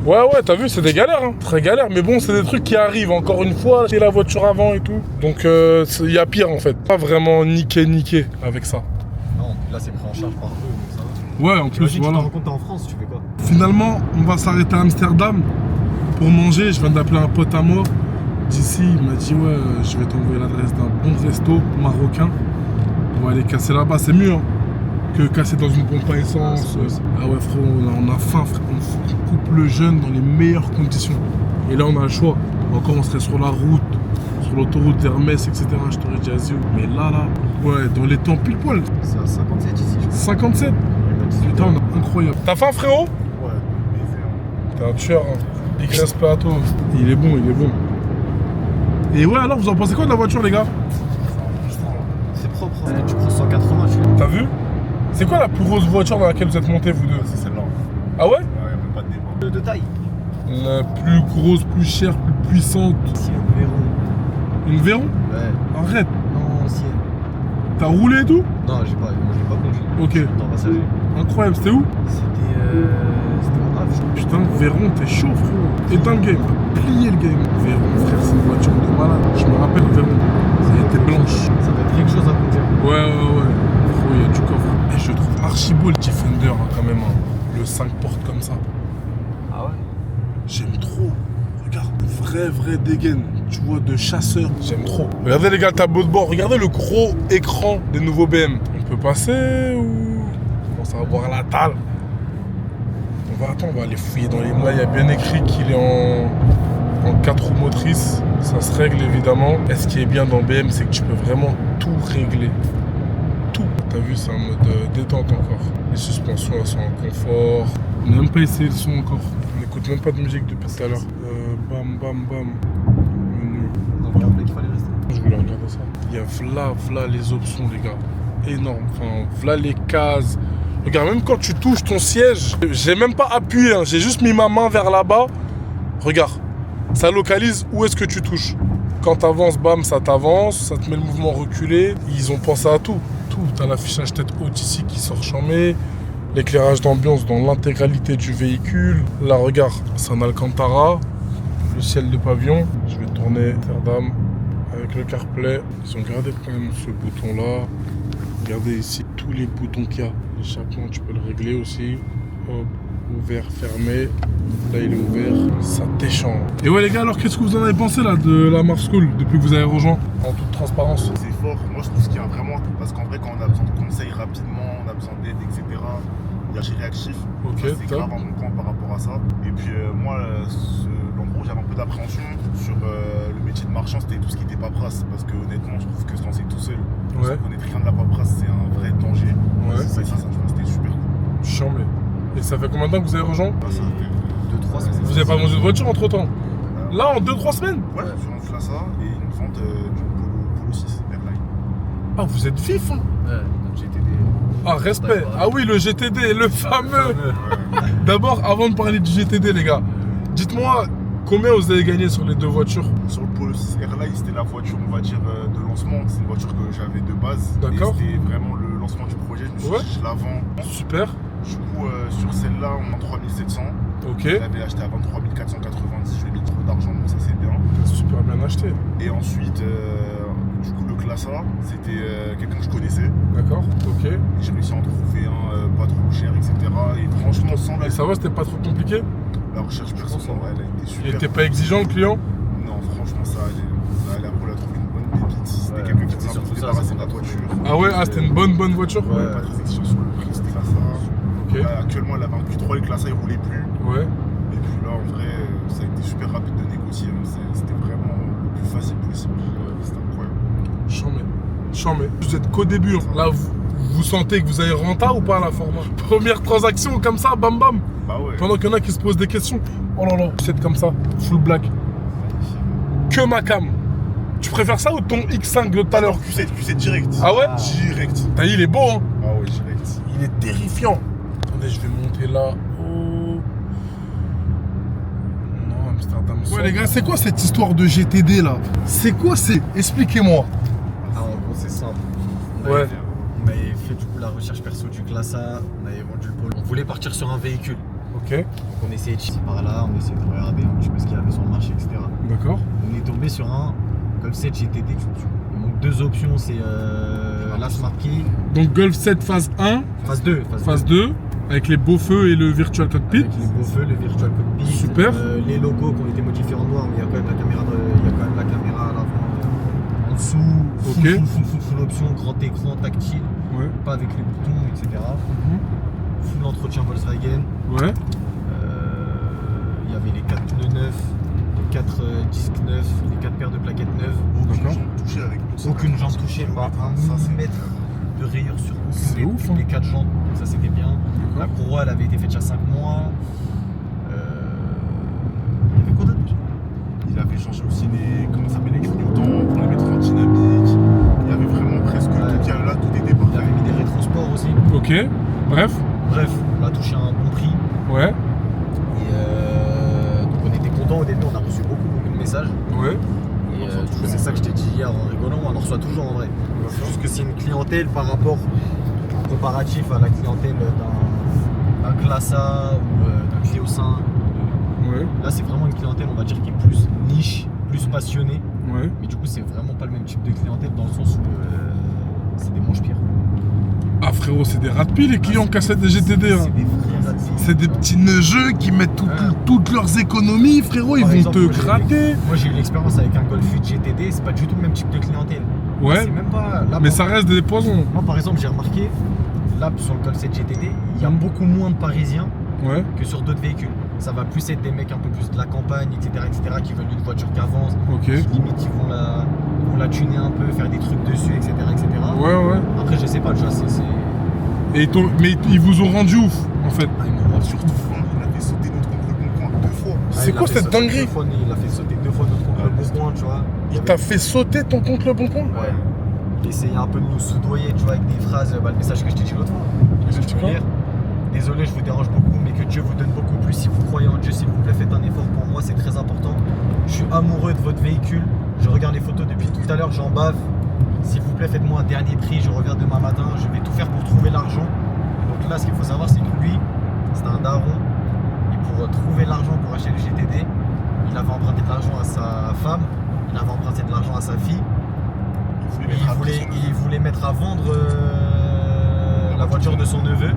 Ouais, t'as vu, c'est des galères, hein. Très galères, mais bon, c'est des trucs qui arrivent, encore une fois, j'ai la voiture avant et tout. Donc, il y a pire, en fait. Pas vraiment niqué avec ça. Non, là, c'est pris en charge par eux, donc ça va. Ouais, en plus, Tu voilà. te rends compte, t'es en France, tu fais quoi? Finalement, on va s'arrêter à Amsterdam pour manger. Je viens d'appeler un pote à moi d'ici. Il m'a dit, ouais, je vais t'envoyer l'adresse d'un bon resto marocain. On va aller casser là-bas, c'est mieux, hein, que casser dans une pompe à essence. Ah ouais, frérot, on a faim, frère. On coupe le jeûne dans les meilleures conditions. Et là, on a le choix. Encore, on serait sur la route, sur l'autoroute d'Hermès, etc. Je t'aurais dit Azio. Mais là, ouais, dans les temps pile poil. C'est à 57 ici, je crois. 57. Putain, incroyable. T'as faim, frérot? Ouais, T'es un tueur, hein. Big respect à toi. Il est bon. Et ouais, alors, vous en pensez quoi de la voiture, les gars? C'est propre, hein. Tu prends 180, tu l'as. T'as vu? C'est quoi la plus grosse voiture dans laquelle vous êtes montés, vous deux? c'est celle-là. Ah ouais? Ouais, même pas de débat. De taille. La plus grosse, plus chère, plus puissante. C'est un Véron. Une Véron? Ouais. Arrête. Non, ancienne. T'as roulé et tout? Non, moi j'ai pas conduit. Ok. Dans passager. Incroyable, c'était où? C'était au Havre, je crois. Putain, Véron, t'es chaud, frérot. Et dans le game, t'as plié le game. Véron, frère, c'est une voiture de malade. Je me rappelle, Véron. Elle était blanche. Ça va être quelque chose à conduire. Ouais. Frérot, il y a du coffre. Et je trouve archi beau le Defender, hein, quand même. Hein. Le 5 portes comme ça. Ah ouais? J'aime trop. Regarde, vrai dégaine, tu vois, de chasseur. J'aime trop. Regardez les gars, le tableau de bord. Regardez le gros écran des nouveaux BM. On peut passer ou... On commence à voir la dalle. On va aller fouiller dans les mois. Il y a bien écrit qu'il est en 4 roues motrices. Ça se règle évidemment. Et ce qui est bien dans BM, c'est que tu peux vraiment tout régler. Tout. T'as vu, c'est en mode détente encore. Les suspensions, elles sont en confort. On n'a même pas essayé le son encore. On n'écoute même pas de musique depuis tout à l'heure. Bam. Menu. Dans le câble qu'il fallait rester. Je voulais regarder ça. Il y a v'là les options, les gars. Énorme. Enfin, v'là les cases. Regarde, même quand tu touches ton siège, j'ai même pas appuyé, hein. J'ai juste mis ma main vers là-bas. Regarde, ça localise où est-ce que tu touches. Quand t'avances, bam, ça t'avance, ça te met le mouvement reculé. Ils ont pensé à tout. T'as l'affichage tête haute ici qui sort chamé. L'éclairage d'ambiance dans l'intégralité du véhicule. Là, regarde, c'est un Alcantara. Le ciel de pavillon. Je vais tourner Amsterdam avec le CarPlay. Ils ont gardé quand même ce bouton-là. Regardez ici tous les boutons qu'il y a. L'échappement, tu peux le régler aussi. Hop, ouvert, fermé. Là, il est ouvert. Ça déchante. Et ouais, les gars, alors qu'est-ce que vous en avez pensé là de la Mars School depuis que vous avez rejoint? En toute transparence. C'est fort. Moi, je trouve qu'il y a vraiment. Parce qu'en vrai, quand on a besoin de conseils rapidement, on a besoin d'aide, etc., il y a chez Réactif. Ok, Ça, c'est grave un bon point par rapport à ça. Et puis, moi, en gros, j'avais un peu d'appréhension sur le métier de marchand, c'était tout ce qui était paperasse. Parce que honnêtement, je trouve que se lancer tout seul, sans connaître rien de la paperasse, c'est un vrai danger. Ouais. Ça, je pense que c'était super cool. Chambé. Et ça fait combien de temps que vous avez rejoint? Ça fait 2-3 semaines. Vous avez pas vendu de voiture entre temps? Là, en 2-3 semaines? Ouais, je suis rendu là ça et une vente du Polo 6 Airline. Ah, vous êtes vif, hein? Ouais, donc GTD. Ah, respect. Ah oui, le GTD, le fameux. D'abord, avant de parler du GTD, les gars, dites-moi combien vous avez gagné sur les deux voitures? Sur le Polo 6 Airline, c'était la voiture, on va dire, de lancement. C'est une voiture que j'avais de base. D'accord. Et c'était vraiment le lancement du projet. Je me suis dit, je la vends. Super. Du coup, sur celle-là, on est en 3700. Ok. Je l'avais acheté à 23 490. Je lui ai mis trop d'argent, donc ça c'est bien. Super bien acheté. Et ensuite, du coup, le Classe A, c'était quelqu'un que je connaissais. D'accord, ok. Et j'ai réussi à en trouver un pas trop cher, etc. Et franchement, sans la, Et ça va, c'était pas trop compliqué? la recherche personnelle, elle a été super. Il était pas exigeant le client? Non, franchement, ça allait. Après, on a trouvé une bonne pépite. C'était quelqu'un qui voulait un peu se débarrasser de la voiture. Ah ouais, ah, c'était une bonne voiture? Ouais, pas très exigeant sur le prix, c'était Classe A. Ok. Là, actuellement, elle avait un Q3, les Classe A, il roulait plus. Ouais. Et puis là, en vrai, ça a été super rapide de négocier. Hein. C'était vraiment le plus facile possible. C'était incroyable. Chambé. Vous êtes qu'au début. Hein. Là, vous sentez que vous avez renta ou pas à la format? Première transaction comme ça, bam bam. Bah ouais. Pendant qu'il y en a qui se posent des questions. Oh là là, c'est comme ça, full black. Que ma cam. Tu préfères ça ou ton X5 de tout à l'heure? Q7 direct. Ah ouais? Direct. T'as dit, il est beau, hein? Ah ouais, direct. Il est terrifiant. Attendez, je vais monter là. Oh. Non, Amsterdam. Ouais, les gars, c'est quoi cette histoire de GTD là? C'est quoi c'est? Expliquez-moi. Ah, en gros, c'est simple. Ouais. On avait fait du coup la recherche perso du Classe A, on avait vendu le pôle. On voulait partir sur un véhicule. Ok. Donc on essayait de chiller par là, on essayait de regarder un petit peu ce qu'il y avait sur le marché, etc. D'accord. On est tombé sur un Golf 7 GTD. Donc deux options, c'est la Smart Key, Donc Golf 7 phase 1, phase 2. phase 2, avec les beaux feux et le virtual cockpit. Avec les beaux feux, le virtual cockpit. Super. Les logos qui ont été modifiés en noir, mais il y a quand même la caméra, à l'avant. En dessous, Ok. full option, grand écran, tactile, Ouais. pas avec les boutons, etc. Full entretien Volkswagen. Ouais. Il y avait les 4 pneus neufs, les 4 disques neufs, les 4 paires de plaquettes neuves. D'accord. Touché avec Aucune jambe touchée, pas un millimètre de rayure sur C'est aucune ouf, hein. des 4 jambes, donc ça c'était bien. La courroie elle avait été faite il y a 5 mois. Il y avait quoi d'autre? Il avait changé aussi les. Comment ça s'appelle, les clignotants pour les mettre en dynamique. Il y avait vraiment presque tout. Là, tout était Il parfait. avait mis des rétrosports aussi. Ok. Bref. Bref, on a touché un bon prix. Ouais. Et donc on était contents au début, on a reçu beaucoup de messages. Ouais. Et du coup, c'est ça que je t'ai dit hier en rigolant, on en reçoit toujours en vrai. C'est juste que c'est une clientèle par rapport comparatif à la clientèle d'un Classe A ou d'un Clio 5. Ouais. Là, c'est vraiment une clientèle, on va dire, qui est plus niche, plus passionnée. Ouais. Mais du coup, c'est vraiment pas le même type de clientèle dans le sens où c'est des manches-pires. Ah frérot, c'est des rats de pied les clients qui achètent des GTD. Hein. C'est des vrais ratés. C'est des petits neugeux qui mettent toutes leurs économies, frérot, ils Par vont exemple, te moi, gratter. Moi, j'ai eu l'expérience avec un Golf 8 GTD, c'est pas du tout le même type de clientèle. Ouais. C'est même pas. Là, Mais moi, ça reste des poisons. Moi, par exemple, j'ai remarqué, là, sur le Golf 7 GTD, il y a beaucoup moins de Parisiens Ouais. que sur d'autres véhicules. Ça va plus être des mecs un peu plus de la campagne, etc., qui veulent une voiture qui avance. Ok. Limite, ils vont la tuner un peu, faire des trucs dessus, etc., etc. Ouais, ouais. Après, je sais pas, tu vois, c'est. Mais ils vous ont rendu ouf, en fait. Ah, ils m'ont rendu Surtout, il a fait sauter notre compte le bon coin 2 fois. C'est quoi cette dinguerie? Il a fait sauter 2 fois notre compte le bon coin, tu vois. Il t'a fait sauter ton compte le bon coin? Ouais. Il essayait un peu de nous soudoyer, tu vois, avec des phrases, le message que je t'ai dit l'autre fois. Je vais te le lire. Désolé, je vous dérange beaucoup, mais que Dieu vous donne beaucoup plus. Si vous croyez en Dieu, s'il vous plaît, faites un effort pour moi, c'est très important. Je suis amoureux de votre véhicule. Je regarde les photos depuis tout à l'heure, j'en bave. S'il vous plaît, faites-moi un dernier prix. Je reviens demain matin. Je vais tout faire pour trouver l'argent. Donc là, ce qu'il faut savoir, c'est que lui, c'est un daron. Et pour trouver l'argent pour acheter le GTD, il avait emprunté de l'argent à sa femme. Il avait emprunté de l'argent à sa fille. Il voulait mettre à vendre la voiture de son neveu.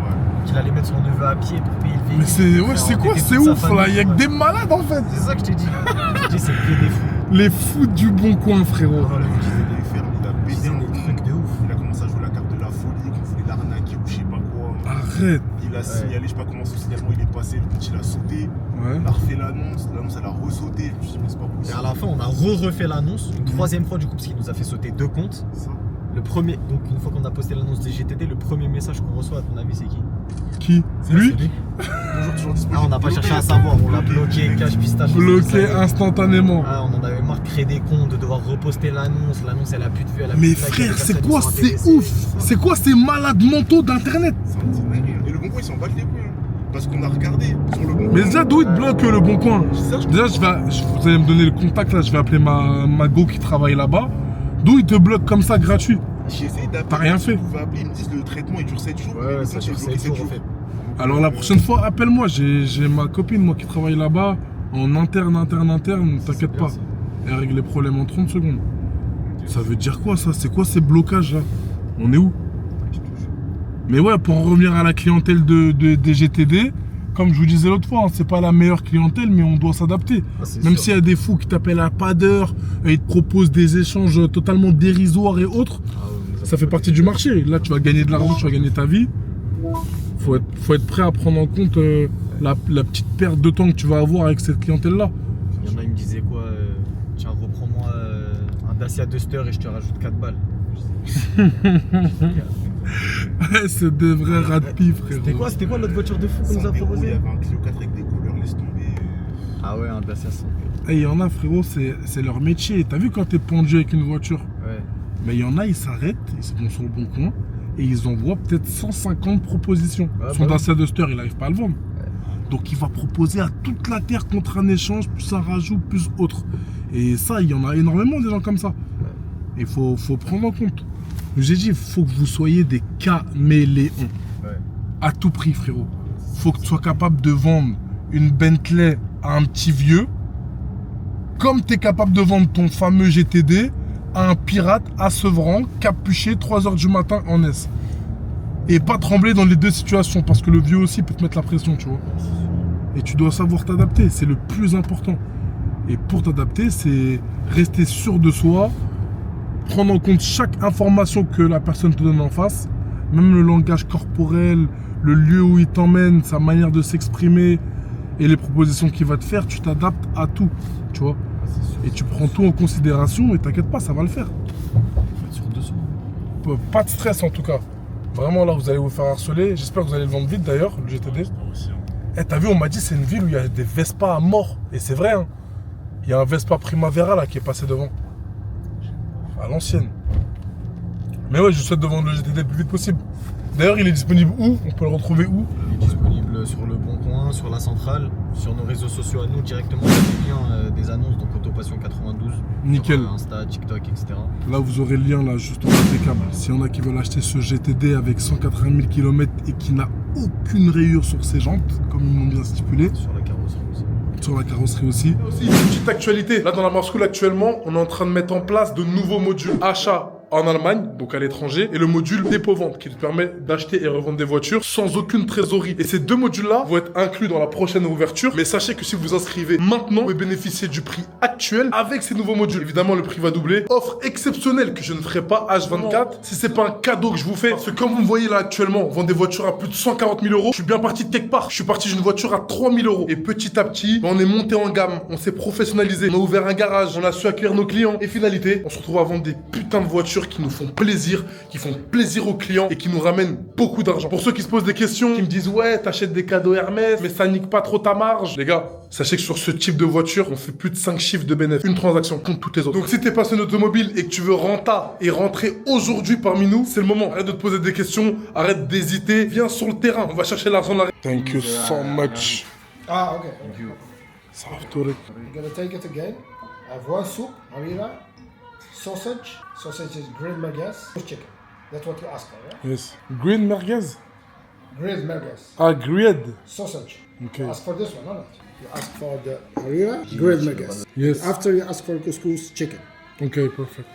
Qu'il allait mettre son neveu à pied pour payer le véhicule. Mais c'est quoi? C'est ouf là, il y a que des malades en fait. C'est ça que je t'ai dit. Je t'ai dit, c'est que des fous. Les fous du bon coin, frérot. Il a payé un des trucs de ouf. Il a commencé à jouer la carte de la folie, qu'on voulait l'arnaquer ou je sais pas quoi. Arrête. Il a signalé, je sais pas comment son signalement il est passé, le petit il a sauté. Ouais. Il a refait l'annonce elle a ressauté. Je me suis dit, mais c'est pas Et possible. à la fin, on a refait l'annonce une troisième fois du coup, parce qu'il nous a fait sauter 2 comptes. Ça. Le premier, donc une fois qu'on a posté l'annonce des GTD, le premier message qu'on reçoit, à ton avis, c'est qui? Qui? Lui? Toujours disponible. Ah, on n'a pas cherché à savoir, on l'a bloqué, cache pistache. Bloqué instantanément. Ah, on en avait marre de créer des comptes, de devoir reposter l'annonce. L'annonce, elle a plus de vues, elle a plus Mais de likes, frère, les c'est personnes quoi? sont C'est intéressées. ouf. C'est quoi ces malades mentaux d'internet? C'est un petit dingue. Et le bon coin, ils s'en battent les couilles. Parce qu'on a regardé sur le bon coin. Mais déjà, d'où il te bloque le bon coin? Déjà, vous allez me donner le contact là, je vais appeler ma go qui travaille là-bas. D'où il te bloque comme ça gratuit? J'ai essayé d'appeler. T'as rien fait. Vous pouvez appeler, ils me disent le traitement il dure 7 jours. Ouais, ça dure 7 jours en fait. Alors la prochaine fois, appelle-moi. J'ai ma copine moi qui travaille là-bas en interne. T'inquiète bien, pas. ça. Elle règle les problèmes en 30 secondes. Ça veut dire quoi ça? C'est quoi ces blocages là? On est où? Mais ouais, pour en revenir à la clientèle des GTD, comme je vous disais l'autre fois, hein, c'est pas la meilleure clientèle, mais on doit s'adapter. Même s'il y a des fous qui t'appellent à pas d'heure, et ils te proposent des échanges totalement dérisoires et autres, ça fait partie du marché. Là, tu vas gagner de l'argent, tu vas gagner ta vie. Faut être prêt à prendre en compte la petite perte de temps que tu vas avoir avec cette clientèle-là. Il y en a qui me disaient quoi tiens, reprends-moi un Dacia Duster et je te rajoute 4 balles. C'est des vrais rats de pif, frère. C'était quoi notre voiture de fou qu'on nous a Il y proposé? avait un Clio 4 avec des couleurs, laisse tomber. Ah ouais, un Dacia 100. Il y en a, frérot, c'est leur métier. T'as vu quand t'es pendu avec une voiture? Ouais. Mais il y en a, ils s'arrêtent, ils vont sur le bon coin et ils envoient peut-être 150 propositions. Son Dacia Duster, il n'arrive pas à le vendre. Donc il va proposer à toute la terre contre un échange, plus un rajout, plus autre. Et ça, il y en a énormément des gens comme ça. Il faut prendre en compte. J'ai dit, il faut que vous soyez des caméléons. À tout prix, frérot. Faut que tu sois capable de vendre une Bentley à un petit vieux, comme tu es capable de vendre ton fameux GTD à un pirate à Sevran, capuché, 3h du matin en S. Et pas trembler dans les deux situations, parce que le vieux aussi peut te mettre la pression, tu vois. Et tu dois savoir t'adapter, c'est le plus important. Et pour t'adapter, c'est rester sûr de soi, prendre en compte chaque information que la personne te donne en face, même le langage corporel, le lieu où il t'emmène, sa manière de s'exprimer et les propositions qu'il va te faire, tu t'adaptes à tout, tu vois. Et tu prends tout en considération et t'inquiète pas, ça va le faire. Pas de stress en tout cas. Vraiment là, vous allez vous faire harceler. J'espère que vous allez le vendre vite d'ailleurs, le GTD. T'as vu, on m'a dit c'est une ville où il y a des Vespa à mort. Et c'est vrai, hein. Il y a un Vespa Primavera là qui est passé devant. À l'ancienne. Mais ouais, je souhaite de vendre le GTD le plus vite possible. D'ailleurs, il est disponible où? On peut le retrouver où? Il est disponible sur le Bon Coin, sur la centrale, sur nos réseaux sociaux à nous directement. Il y a des liens des annonces, donc Autopassion 92. Nickel. Sur Insta, TikTok, etc. Là, vous aurez le lien là, juste en bas des câbles. S'il y en a qui veulent acheter ce GTD avec 180 000 km et qui n'a aucune rayure sur ses jantes, comme ils m'ont bien stipulé. Sur la carrosserie aussi. Sur la carrosserie aussi. Une petite actualité. Là, dans la Mars School, actuellement, on est en train de mettre en place de nouveaux modules achats en Allemagne, donc à l'étranger, et le module dépôt-vente qui te permet d'acheter et revendre des voitures sans aucune trésorerie. Et ces deux modules-là vont être inclus dans la prochaine ouverture. Mais sachez que si vous vous inscrivez maintenant, vous pouvez bénéficier du prix actuel avec ces nouveaux modules. Évidemment, le prix va doubler. Offre exceptionnelle que je ne ferai pas H24 si c'est pas un cadeau que je vous fais. Parce que comme vous me voyez là actuellement, on vend des voitures à plus de 140 000 euros. Je suis bien parti de quelque part. Je suis parti d'une voiture à 3 000 euros. Et petit à petit, on est monté en gamme. On s'est professionnalisé. On a ouvert un garage. On a su accueillir nos clients. Et finalité, on se retrouve à vendre des putains de voitures qui nous font plaisir, qui font plaisir aux clients et qui nous ramènent beaucoup d'argent. Pour ceux qui se posent des questions, qui me disent ouais, t'achètes des cadeaux Hermès, mais ça nique pas trop ta marge. Les gars, sachez que sur ce type de voiture, on fait plus de 5 chiffres de bénéfices. Une transaction compte toutes les autres. Donc si t'es passionné d'automobile et que tu veux renta et rentrer aujourd'hui parmi nous, c'est le moment. Arrête de te poser des questions, arrête d'hésiter, viens sur le terrain. On va chercher l'argent de la... Thank you so much. Ah, okay. Thank you. Ça va tourner. We're gonna take it again. I have one soup, harira, sausage. Sausage is grilled merguez, chicken. That's what you ask for, yeah? Yes. Green merguez? Grilled merguez. Ah, grilled. Sausage. Okay. You ask for this one, not that. You ask for the harira, grilled merguez. Yes. After you ask for couscous, chicken. Okay, perfect.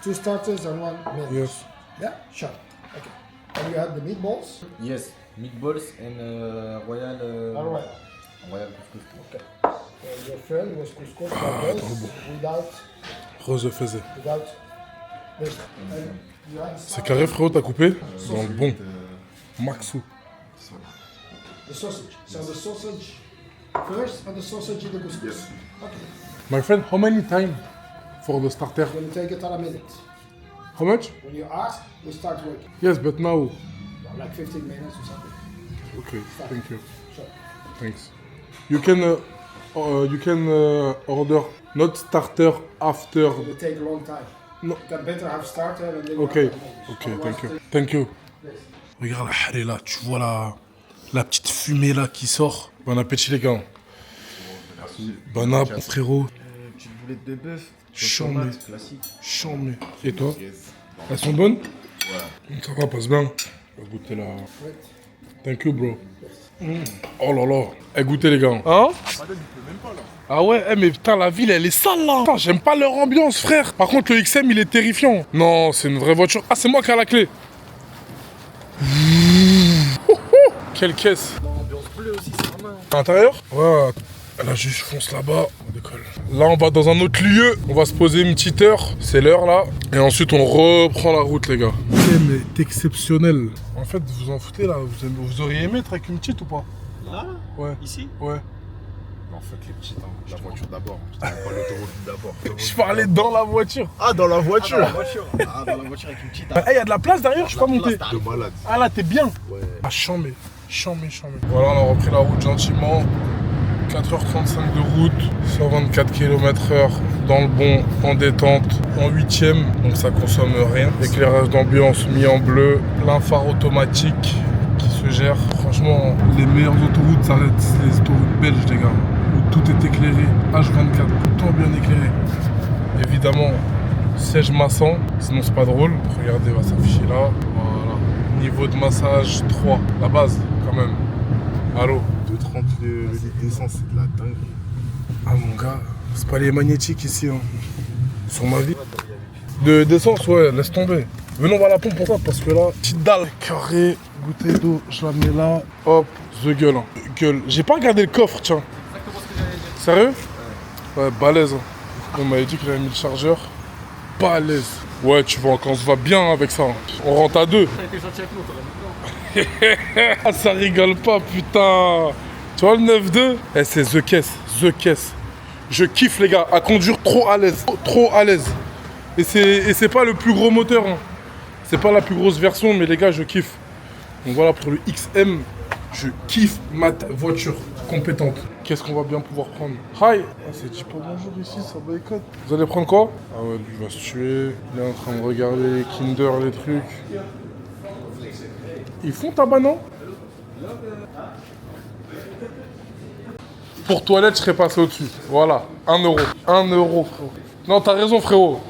2 starters and 1 main. Yes. Yeah, sure. Okay. And you have the meatballs. Yes, meatballs and royal. All right. Royal couscous. Okay. So your friend was couscous like this, without Rose faisait. this. And you have C'est carré, frérot, t'as coupé? Dans le bon. Maxou. the sausage. So the sausage first and the sausage in the couscous. Yes. Okay. My friend, how many time for the starter? I'm gonna take it on a minute. How much? When you ask, we start working. Yes, but now. Like 15 minutes or something. Okay, thank you. Sure. Thanks. You can order not starter after. It will take a long time. No. You can better have starter and then Okay, you have the okay, otherwise thank you. it- Thank you. Yes. Regarde la haré là, tu vois la petite fumée là qui sort. Bon appétit les gars. Bon app frérot. Petite boulette de bœuf. Chambé. Classique. Chambé. Et toi? Elles sont bonnes? Ouais. Ça va, passe bien. On va goûter la... Thank you bro. Oh là là. Eh, goûtez les gars. Hein? Ah ouais, mais putain, la ville, elle est sale là. Putain, j'aime pas leur ambiance, frère. Par contre, le XM, il est terrifiant. Non, c'est une vraie voiture. Ah, c'est moi qui ai la clé. Quelle caisse. Ambiance bleue aussi, c'est pas mal. À l'intérieur? Ouais. Là, je fonce là-bas. On décolle. Là, on va dans un autre lieu. On va se poser une petite heure. C'est l'heure là. Et ensuite, on reprend la route, les gars. Mais t'es exceptionnel. En fait, vous en foutez là. Vous auriez aimé être avec une petite ou pas? Là? Ouais. Ici? Ouais. En fait, les petites, hein. La voiture d'abord. Pas l'autoroute d'abord. Je parlais dans la voiture. Ah, dans la voiture. Ah, dans la voiture avec une petite. Eh, y a de la place derrière, je suis pas monté. De malade. Ah là, t'es bien. Ouais. Ah, chambé. Voilà, on a repris la route gentiment. 4h35 de route, 124 km/h dans le bon, en détente, en 8ème, donc ça consomme rien. Éclairage d'ambiance mis en bleu, plein phare automatique qui se gère. Franchement, les meilleures autoroutes, ça reste les autoroutes belges, les gars, où tout est éclairé, H24, tout bien éclairé. Évidemment, siège massant, sinon c'est pas drôle. Regardez, va s'afficher là. Voilà. Niveau de massage 3, la base quand même. Allô? 2,30 le litre d'essence, c'est de la dinguerie. Ah mon gars, c'est pas les magnétiques ici, hein. Sur ma vie. D'essence, ouais, laisse tomber. Venons voir la pompe pour ça, parce que là, petite dalle. Carré, bouteille d'eau, je la mets là. Hop, the gueule. Hein. Gueule. J'ai pas regardé le coffre, tiens. Sérieux? Ouais, balèze. Hein. On m'avait dit qu'il avait mis le chargeur. Balèze. Ouais, tu vois, quand on se va bien avec ça. On rentre à deux. Ça a été gentil avec nous, t'aurais Ah, ça rigole pas, putain. Tu vois le 9-2? Eh, c'est the caisse. Je kiffe, les gars, à conduire trop à l'aise. Trop à l'aise. Et c'est pas le plus gros moteur. Hein. C'est pas la plus grosse version, mais les gars, je kiffe. Donc voilà, pour le XM, je kiffe ma voiture compétente. Qu'est-ce qu'on va bien pouvoir prendre? Hi. Ah, c'est dit pas bonjour ici, ça boycotte. Vous allez prendre quoi? Ah ouais, lui, il va se tuer. Il est en train de regarder les Kinder, les trucs. Ils font tabac, non? Pour toilette, je serais passé au-dessus. Voilà, 1 euro. 1 euro, frérot. Non, t'as raison, frérot.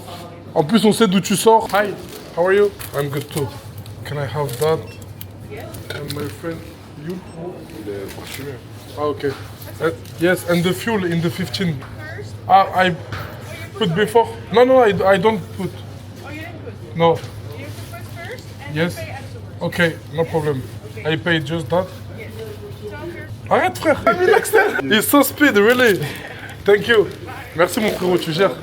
En plus, on sait d'où tu sors. Hi, how are you? I'm good too. Can I have that? And my friend, you? Ah, okay. Yes, and the fuel in the 15. I put before? No, I don't put. Oh, you didn't put? No. You put first and Yes. you pay afterwards. Okay, no problem. I paid just that. Yes. So here. Arrête, frère. T'as mis l'accent. It's so speed, really. Thank you. Merci, mon frérot, tu gères.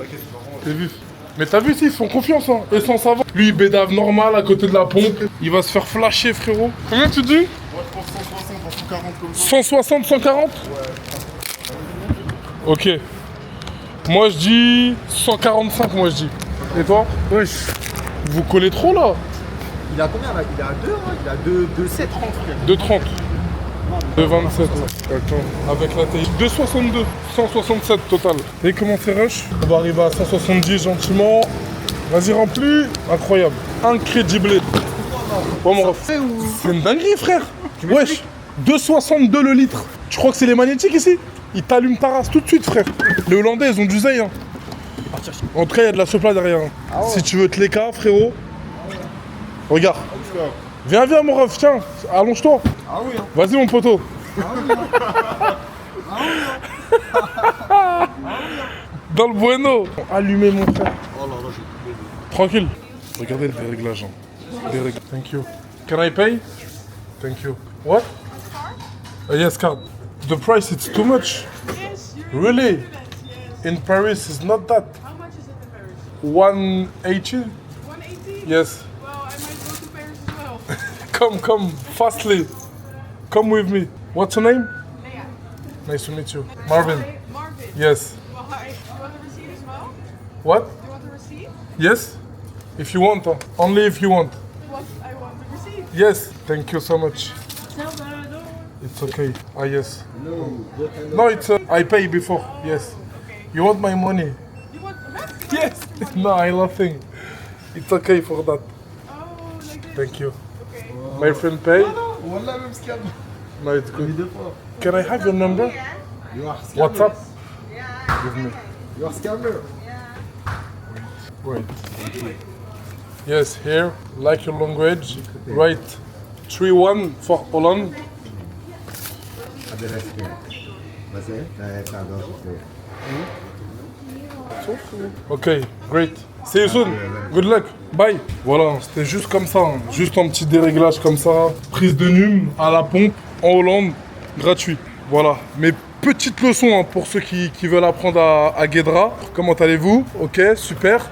T'es vif. Mais t'as vu, ils font confiance, hein. Et sans savoir. Lui, il bédave normal à côté de la pompe. Il va se faire flasher, frérot. Combien tu dis? Moi, je pense 160, 140 comme ça. 160, 140? Ok. Moi, je dis 145, moi, je dis. Et toi? Wesh. Vous collez trop, là. Il a combien là? Il a 2, hein? Il a 2,7. 2,30. 2,27. Attends, avec la TI. 2,62. 167 total. Et comment c'est rush? On va arriver à 170 gentiment. Vas-y, remplis. Incroyable. Incrédible. Bon, mon ref. C'est une dinguerie, frère. Wesh. 2,62 le litre. Tu crois que c'est les magnétiques ici? Ils t'allument ta race tout de suite, frère. Les Hollandais, ils ont du zèle. Hein. En tout cas, il y a de la supply derrière. Hein. Ah ouais. Si tu veux te l'écart, frérot. Regarde. Viens, mon ref, tiens. Allonge-toi. Ah oui, hein. Vas-y, mon poteau. Dans le bueno. Allumez, mon frère. Oh là là, j'ai coupé. Tranquille. Regardez le dérèglage. Hein. Thank you. Can I pay? Thank you. What? Yes, card. The price is too much. Yes. Really? In Paris, it's not that. How much is it in Paris? 180? 180? Yes. Well, I might go to Paris as well. Come, fastly. Come with me. What's your name? Leia. Nice to meet you. Marvin. Marvin. Yes. Why? You want a receipt as well? What? You want a receipt? Yes? If you want. Only if you want. I want the receipt. Yes. Thank you so much. Tell the door. It's okay. Ah, yes. No, it's I pay before. Yes. Okay. You want my money? You want what? Yes. No, I laughing. It's okay for that. Oh, like this. Thank you. Okay. My friend pay? Wallah, même scam. No, it's good. Can I have your number? You are scammer. WhatsApp? Give me. You are scammer. Wait. Yes, here, like your language, write 3-1 for Holland. Ok, great. See you soon. Good luck. Bye. Voilà, c'était juste comme ça. Hein. Juste un petit déréglage comme ça. Prise de num à la pompe en Hollande, gratuit. Voilà. Mes petites leçons hein, pour ceux qui veulent apprendre à Guédra. Comment allez-vous? Ok, super.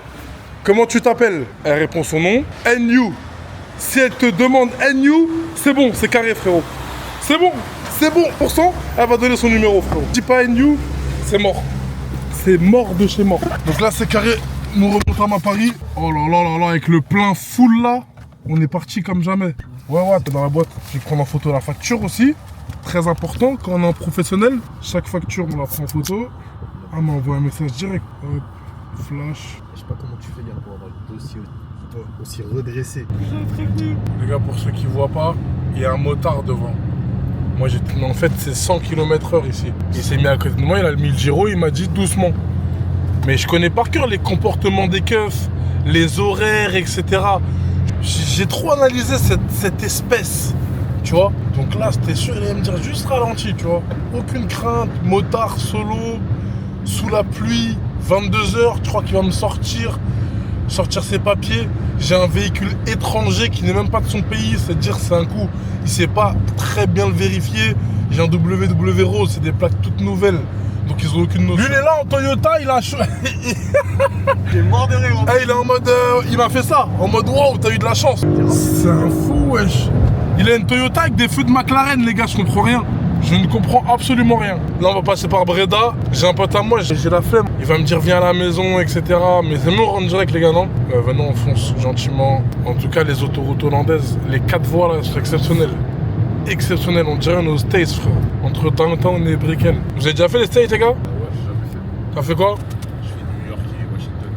Comment tu t'appelles? Elle répond son nom. NU. Si elle te demande NU, c'est bon, c'est carré frérot. C'est bon, %, elle va donner son numéro frérot. Dis pas NU, c'est mort. C'est mort de chez mort. Donc là c'est carré, nous remontons à Paris. Oh là là là là, avec le plein full là, on est parti comme jamais. Ouais, t'es dans la boîte. Je vais prendre en photo la facture aussi. Très important, quand on est un professionnel, chaque facture on la prend en photo. Ah mais on envoie un message direct. Flash. Je sais pas comment tu fais gars pour avoir le dossier aussi redressé. Les gars, pour ceux qui voient pas, il y a un motard devant. Moi en fait c'est 100 km/h ici. Il s'est mis à côté de moi, il a mis le gyro, il m'a dit doucement. Mais je connais par cœur les comportements des keufs, les horaires, etc. J'ai trop analysé cette espèce, tu vois. Donc là c'était sûr, il allait me dire juste ralenti, tu vois. Aucune crainte, motard solo, sous la pluie, 22h, tu crois qu'il va me sortir ses papiers. J'ai un véhicule étranger qui n'est même pas de son pays, c'est-à-dire c'est un coup, il sait pas très bien le vérifier. J'ai un WW Rose, c'est des plaques toutes nouvelles, donc ils ont aucune notion. Lui il est là en Toyota, il a il est mort de rire. Il est en mode, il m'a fait ça, en mode waouh, t'as eu de la chance. C'est un fou wesh. Il a une Toyota avec des feux de McLaren les gars, je comprends rien. Je ne comprends absolument rien. Là, on va passer par Breda. J'ai un pote à moi, j'ai la flemme. Il va me dire viens à la maison, etc. Mais c'est nous, on rentre direct, les gars, non? Venons, on fonce gentiment. En tout cas, les autoroutes hollandaises, les 4 voies là, sont exceptionnelles. Exceptionnelles, on dirait nos States, frère. Entre Downtown et Brickell. Vous avez déjà fait les States, les gars? Ouais, j'ai jamais fait. T'as fait quoi? Je fais New York et Washington.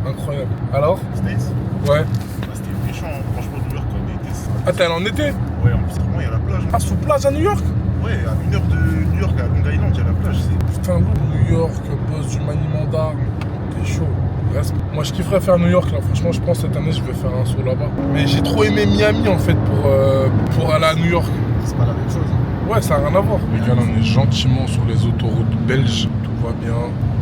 Incroyable. Alors? States? Ouais. C'était méchant, hein. Franchement, New York, on était. Ah, t'es allé en été? Ouais, en plus, il y a la plage. Ah, sous plage à New York? Ouais, à 1 heure de New York, à Long Island, il y a la plage. Putain, New York, boss du maniement d'armes, t'es chaud. Moi, je kifferais faire New York, là. Franchement, je pense cette année, je vais faire un saut là-bas. Mais j'ai trop aimé Miami, en fait, pour aller à New York. C'est pas la même chose. Ouais, ça n'a rien à voir. Les gars, là, on est gentiment sur les autoroutes belges. Tout va bien.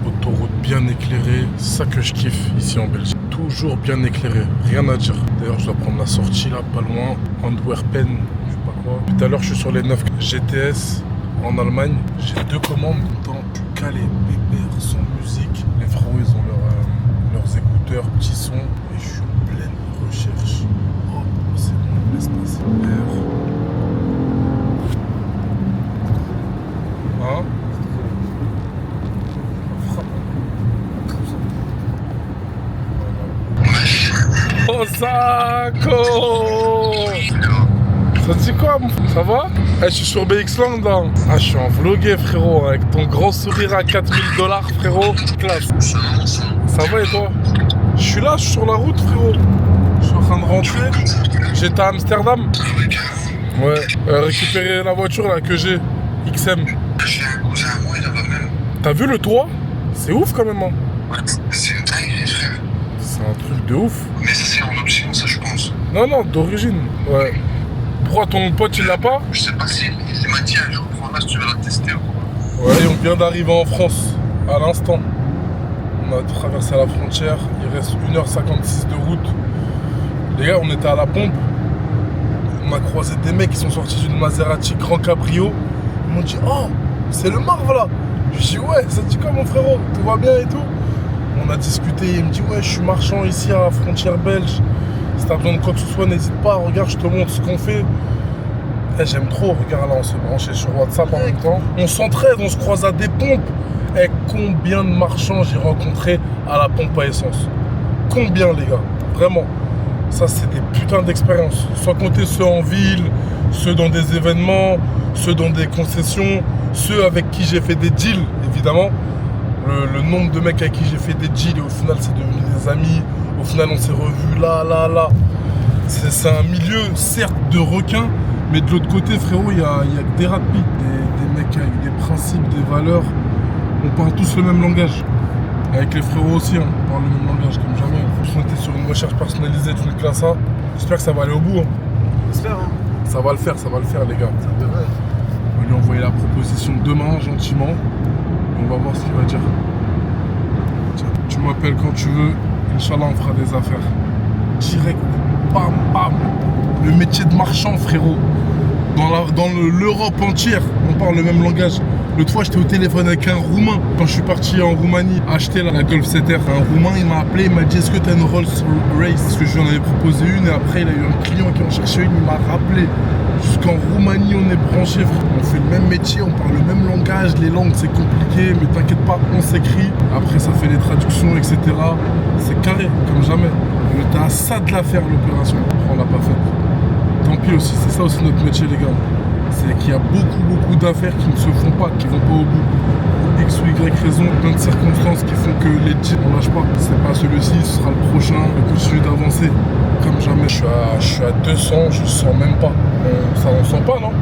Autoroute bien éclairée. C'est ça que je kiffe ici en Belgique. Toujours bien éclairé. Rien à dire. D'ailleurs, je dois prendre la sortie, là, pas loin. Antwerpen. Tout à l'heure, je suis sur les 9 GTS en Allemagne. J'ai 2 commandes dans calé, pépère, sans musique. Les frérots, ils ont leurs écouteurs, petits sons. Et je suis en pleine recherche. Oh, c'est bon, laisse passer. Hein? Osako! Ça te dit quoi? Ça va? Je suis sur BX-Land là. Ah, je suis en vlogué frérot, avec ton grand sourire à 4000 $, frérot. Classe. Ça va et toi? Je suis là, je suis sur la route frérot. Je suis en train de rentrer. J'étais à Amsterdam. Ouais. Récupérer la voiture là que j'ai. XM. J'ai un cousin à moi, il là-bas même. T'as vu le toit? C'est ouf quand même. Hein. Ouais, c'est une dinguerie frère. C'est un truc de ouf. Mais ça c'est en option, ça je pense. Non, d'origine. Ouais. Pourquoi ton pote il l'a pas? Je sais pas si il m'a dit un jour, prends-la si tu veux la tester ou quoi. Ouais, on vient d'arriver en France, à l'instant. On a traversé la frontière, il reste 1h56 de route. Les gars, on était à la pompe. On a croisé des mecs qui sont sortis d'une Maserati Grand Cabrio. Ils m'ont dit, oh, c'est le Marv là. Je dis, ouais, ça te dit quoi mon frérot? Tout va bien et tout? On a discuté, il me dit, ouais, je suis marchand ici à la frontière belge. Si t'as besoin de quoi que ce soit, n'hésite pas, regarde, je te montre ce qu'on fait. Eh, j'aime trop, regarde là, on s'est branché sur WhatsApp en même temps. On s'entraide, on se croise à des pompes. Et combien de marchands j'ai rencontrés à la pompe à essence? Combien les gars? Vraiment. Ça c'est des putains d'expériences. Sans compter ceux en ville, ceux dans des événements, ceux dans des concessions, ceux avec qui j'ai fait des deals, évidemment. Le nombre de mecs avec qui j'ai fait des deals et au final c'est devenu des amis. Au final on s'est revus là. C'est un milieu certes de requins, mais de l'autre côté frérot il y a que des rapides, des mecs avec des principes, des valeurs. On parle tous le même langage. Avec les frérots aussi, hein, on parle le même langage comme jamais. On était sur une recherche personnalisée d'une classe A. J'espère que ça va aller au bout. Hein. J'espère hein. Ça va le faire les gars. Ça devrait. lui envoyer la proposition demain, gentiment. Et on va voir ce qu'il va dire. Tiens, tu m'appelles quand tu veux. Inch'Allah, on fera des affaires. Direct. Bam, bam. Le métier de marchand, frérot. Dans l'Europe entière, on parle le même langage. L'autre fois, j'étais au téléphone avec un Roumain. Quand je suis parti en Roumanie acheter la Golf 7R, un Roumain, il m'a appelé, il m'a dit est-ce que tu as une Rolls Royce? Parce que je lui en avais proposé une et après, il a eu un client qui en cherchait une, il m'a rappelé. Jusqu'en Roumanie, on est branchés, on fait le même métier, on parle le même langage. Les langues, c'est compliqué, mais t'inquiète pas, on s'écrit. Après, ça fait les traductions, etc. C'est carré, comme jamais. On était à ça de la faire, l'opération. On l'a pas faite. Tant pis aussi, c'est ça aussi notre métier, les gars. C'est qu'il y a beaucoup d'affaires qui ne se font pas, qui vont pas au bout. Pour X ou Y raison, plein de circonstances qui font que les deals, on lâche pas. C'est pas celui-ci, ce sera le prochain. On continue d'avancer. Comme jamais, je suis à 200, je sens même pas. On sent pas, non?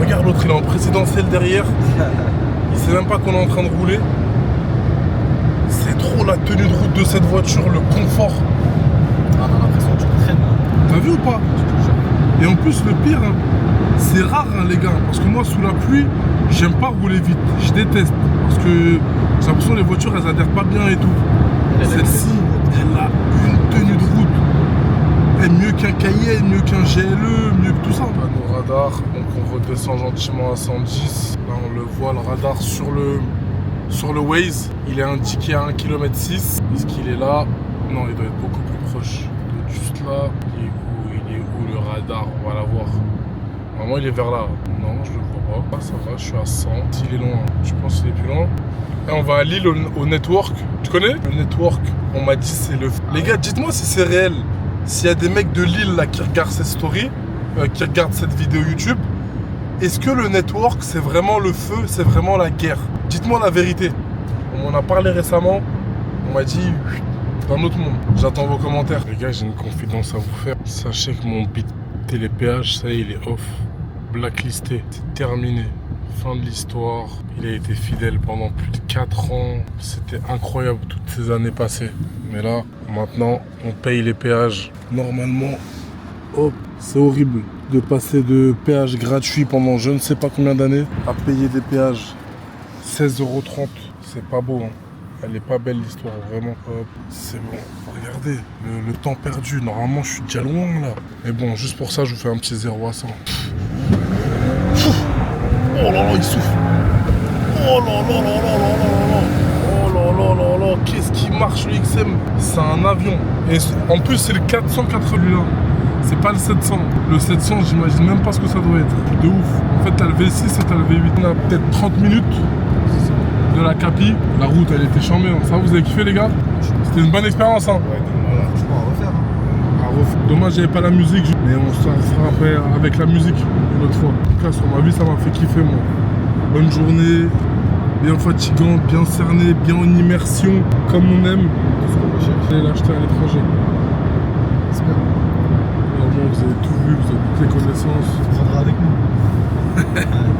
Regarde l'autre, il est en présidentiel derrière. Il sait même pas qu'on est en train de rouler. C'est trop la tenue de route de cette voiture, le confort. Ah, on a l'impression que tu traînes. T'as vu ou pas? Et en plus, le pire, hein, c'est rare, hein, les gars, parce que moi, sous la pluie, j'aime pas rouler vite. Je déteste. Parce que j'ai l'impression que les voitures, elles adhèrent pas bien et tout. Celle-ci, elle a une tenue de route. Elle est mieux qu'un Cayenne, mieux qu'un GLE, mieux que tout ça. Nos radars, donc on redescend gentiment à 110. Là, on le voit, le radar sur le Waze. Il est indiqué à 1,6 km. Est-ce qu'il est là? Non, il doit être beaucoup plus proche. Il doit être juste là. Il est où le radar? On va la voir. Normalement, il est vers là. Non, je le vois pas. Ah, ça va, je suis à 100. S'il est loin, je pense qu'il est plus loin. Et on va à Lille au network. Tu connais? Le network, on m'a dit c'est le... Les gars, dites-moi si c'est réel. S'il y a des mecs de Lille là qui regardent cette story, qui regardent cette vidéo YouTube, est-ce que le network c'est vraiment le feu, c'est vraiment la guerre? Dites-moi la vérité. On en a parlé récemment, on m'a dit d'un autre monde. J'attends vos commentaires. Les gars, j'ai une confidence à vous faire. Sachez que mon bit télépéage, ça y est, il est off. Blacklisté, c'est terminé. Fin de l'histoire. Il a été fidèle pendant plus de 4 ans. C'était incroyable toutes ces années passées. Mais là, maintenant, on paye les péages. Normalement, hop, c'est horrible de passer de péage gratuit pendant je ne sais pas combien d'années à payer des péages 16,30 €. C'est pas beau, hein. Elle est pas belle l'histoire, vraiment. Hop, c'est bon. Regardez, le temps perdu. Normalement, je suis déjà loin là. Mais bon, juste pour ça, je vous fais un petit 0 à 100. Oh là là, il souffle. Oh là là là là là là. Oh là là là là. Qu'est-ce qui marche le XM? C'est un avion. Et en plus, c'est le 480 là. C'est pas le 700. Le 700, j'imagine même pas ce que ça doit être. De ouf. En fait, t'as le V6 et t'as le V8. On a peut-être 30 minutes de la Capi. La route, elle était chambée. Hein. Ça, vous avez kiffé, les gars? C'était une bonne expérience. Hein. Ouais, franchement, à refaire. Dommage, j'avais pas la musique, mais on se fera après avec la musique une autre fois. En tout cas, sur ma vie, ça m'a fait kiffer, moi. Bonne journée, bien fatigante, bien cernée, bien en immersion, comme on aime. Je vais l'acheter à l'étranger. J'espère. Normalement, vous avez tout vu, vous avez toutes les connaissances. Tu prendras avec nous.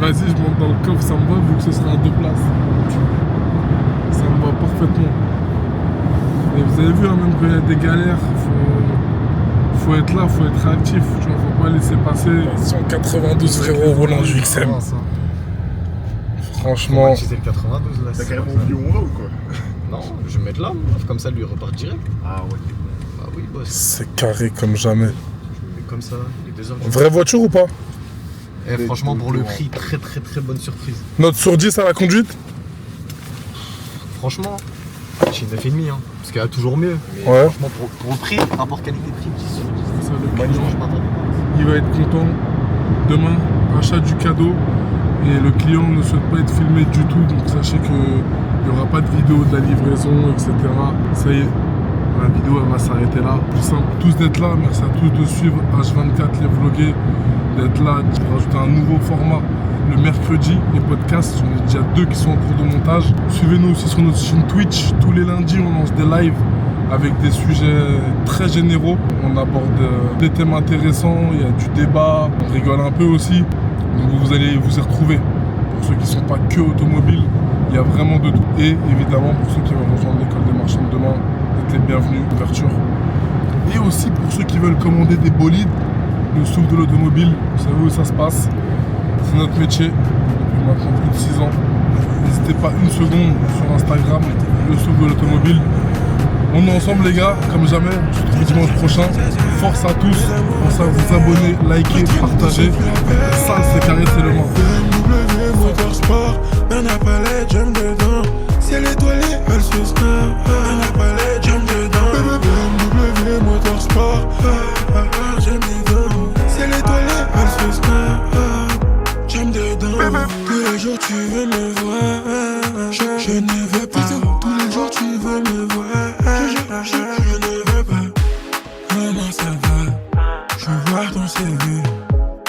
Vas-y, je monte dans le coffre, ça me va, vu que ce sera à 2 places. Ça me va parfaitement. Mais vous avez vu, hein, même quand il y a des galères, faut être là, faut être réactif, tu vois, faut pas laisser passer. 192 frérot, Roland du XM. Franchement. C'est le 92 là. T'as carrément oublié où on va ou quoi? Non, je vais mettre là, comme ça lui repart direct. Ah ouais. Bah oui, boss. C'est carré comme jamais. Je me mets comme ça, il est 2 h. Vraie voiture ou pas? Et franchement, pour le prix, très bonne surprise. Note sur 10 à la conduite? Franchement, j'ai 9,5 hein, parce qu'il y a toujours mieux. Mais ouais. Franchement, pour le prix, rapport qualité-prix, 10 sur 10. Ça, le client, il va être content. Demain, achat du cadeau. Et le client ne souhaite pas être filmé du tout. Donc sachez qu'il n'y aura pas de vidéo de la livraison, etc. Ça y est, la vidéo elle va s'arrêter là. Plus simple, tous d'être là. Merci à tous de suivre H24 les vlogués. D'être là, de rajouter un nouveau format. Le mercredi, les podcasts, j'en ai déjà 2 qui sont en cours de montage. Suivez-nous aussi sur notre chaîne Twitch. Tous les lundis, on lance des lives avec des sujets très généraux. On aborde des thèmes intéressants, il y a du débat, on rigole un peu aussi. Donc vous allez vous y retrouver. Pour ceux qui ne sont pas que automobiles, il y a vraiment de tout. Et évidemment, pour ceux qui veulent rejoindre l'école des marchands de demain, vous êtes les bienvenus, ouverture. Et aussi pour ceux qui veulent commander des bolides, le souffle de l'automobile, vous savez où ça se passe? C'est notre métier depuis maintenant plus de 6 ans. N'hésitez pas une seconde sur Instagram, le Souk de l'automobile. On est ensemble les gars, comme jamais, on se retrouve dimanche prochain. Force à tous, pensez à vous abonner, liker, partager. Ça c'est carré, c'est le mot. BMW Motorsport, on n'a pas les jumps dedans. Si elle est étoilée, elle se snap. On n'a pas les jumps dedans. BMW Motorsport, j'aime dedans. Si elle est étoilée, elle se snap. J'aime dedans. Tous les jours tu veux me voir. Je ne veux pas. Tous les jours tu veux me voir. Je ne veux pas. Maman ça va. Je veux voir ton CV.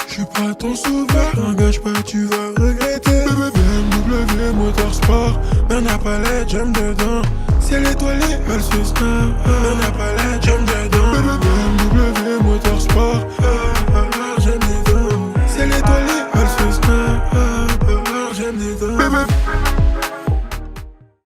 Je suis pas ton sauveur. T'engage pas, tu vas regretter. BMW Motorsport, on n'a pas les jumps dedans. Si elle est étoilée, elle se snap. On n'a pas les jumps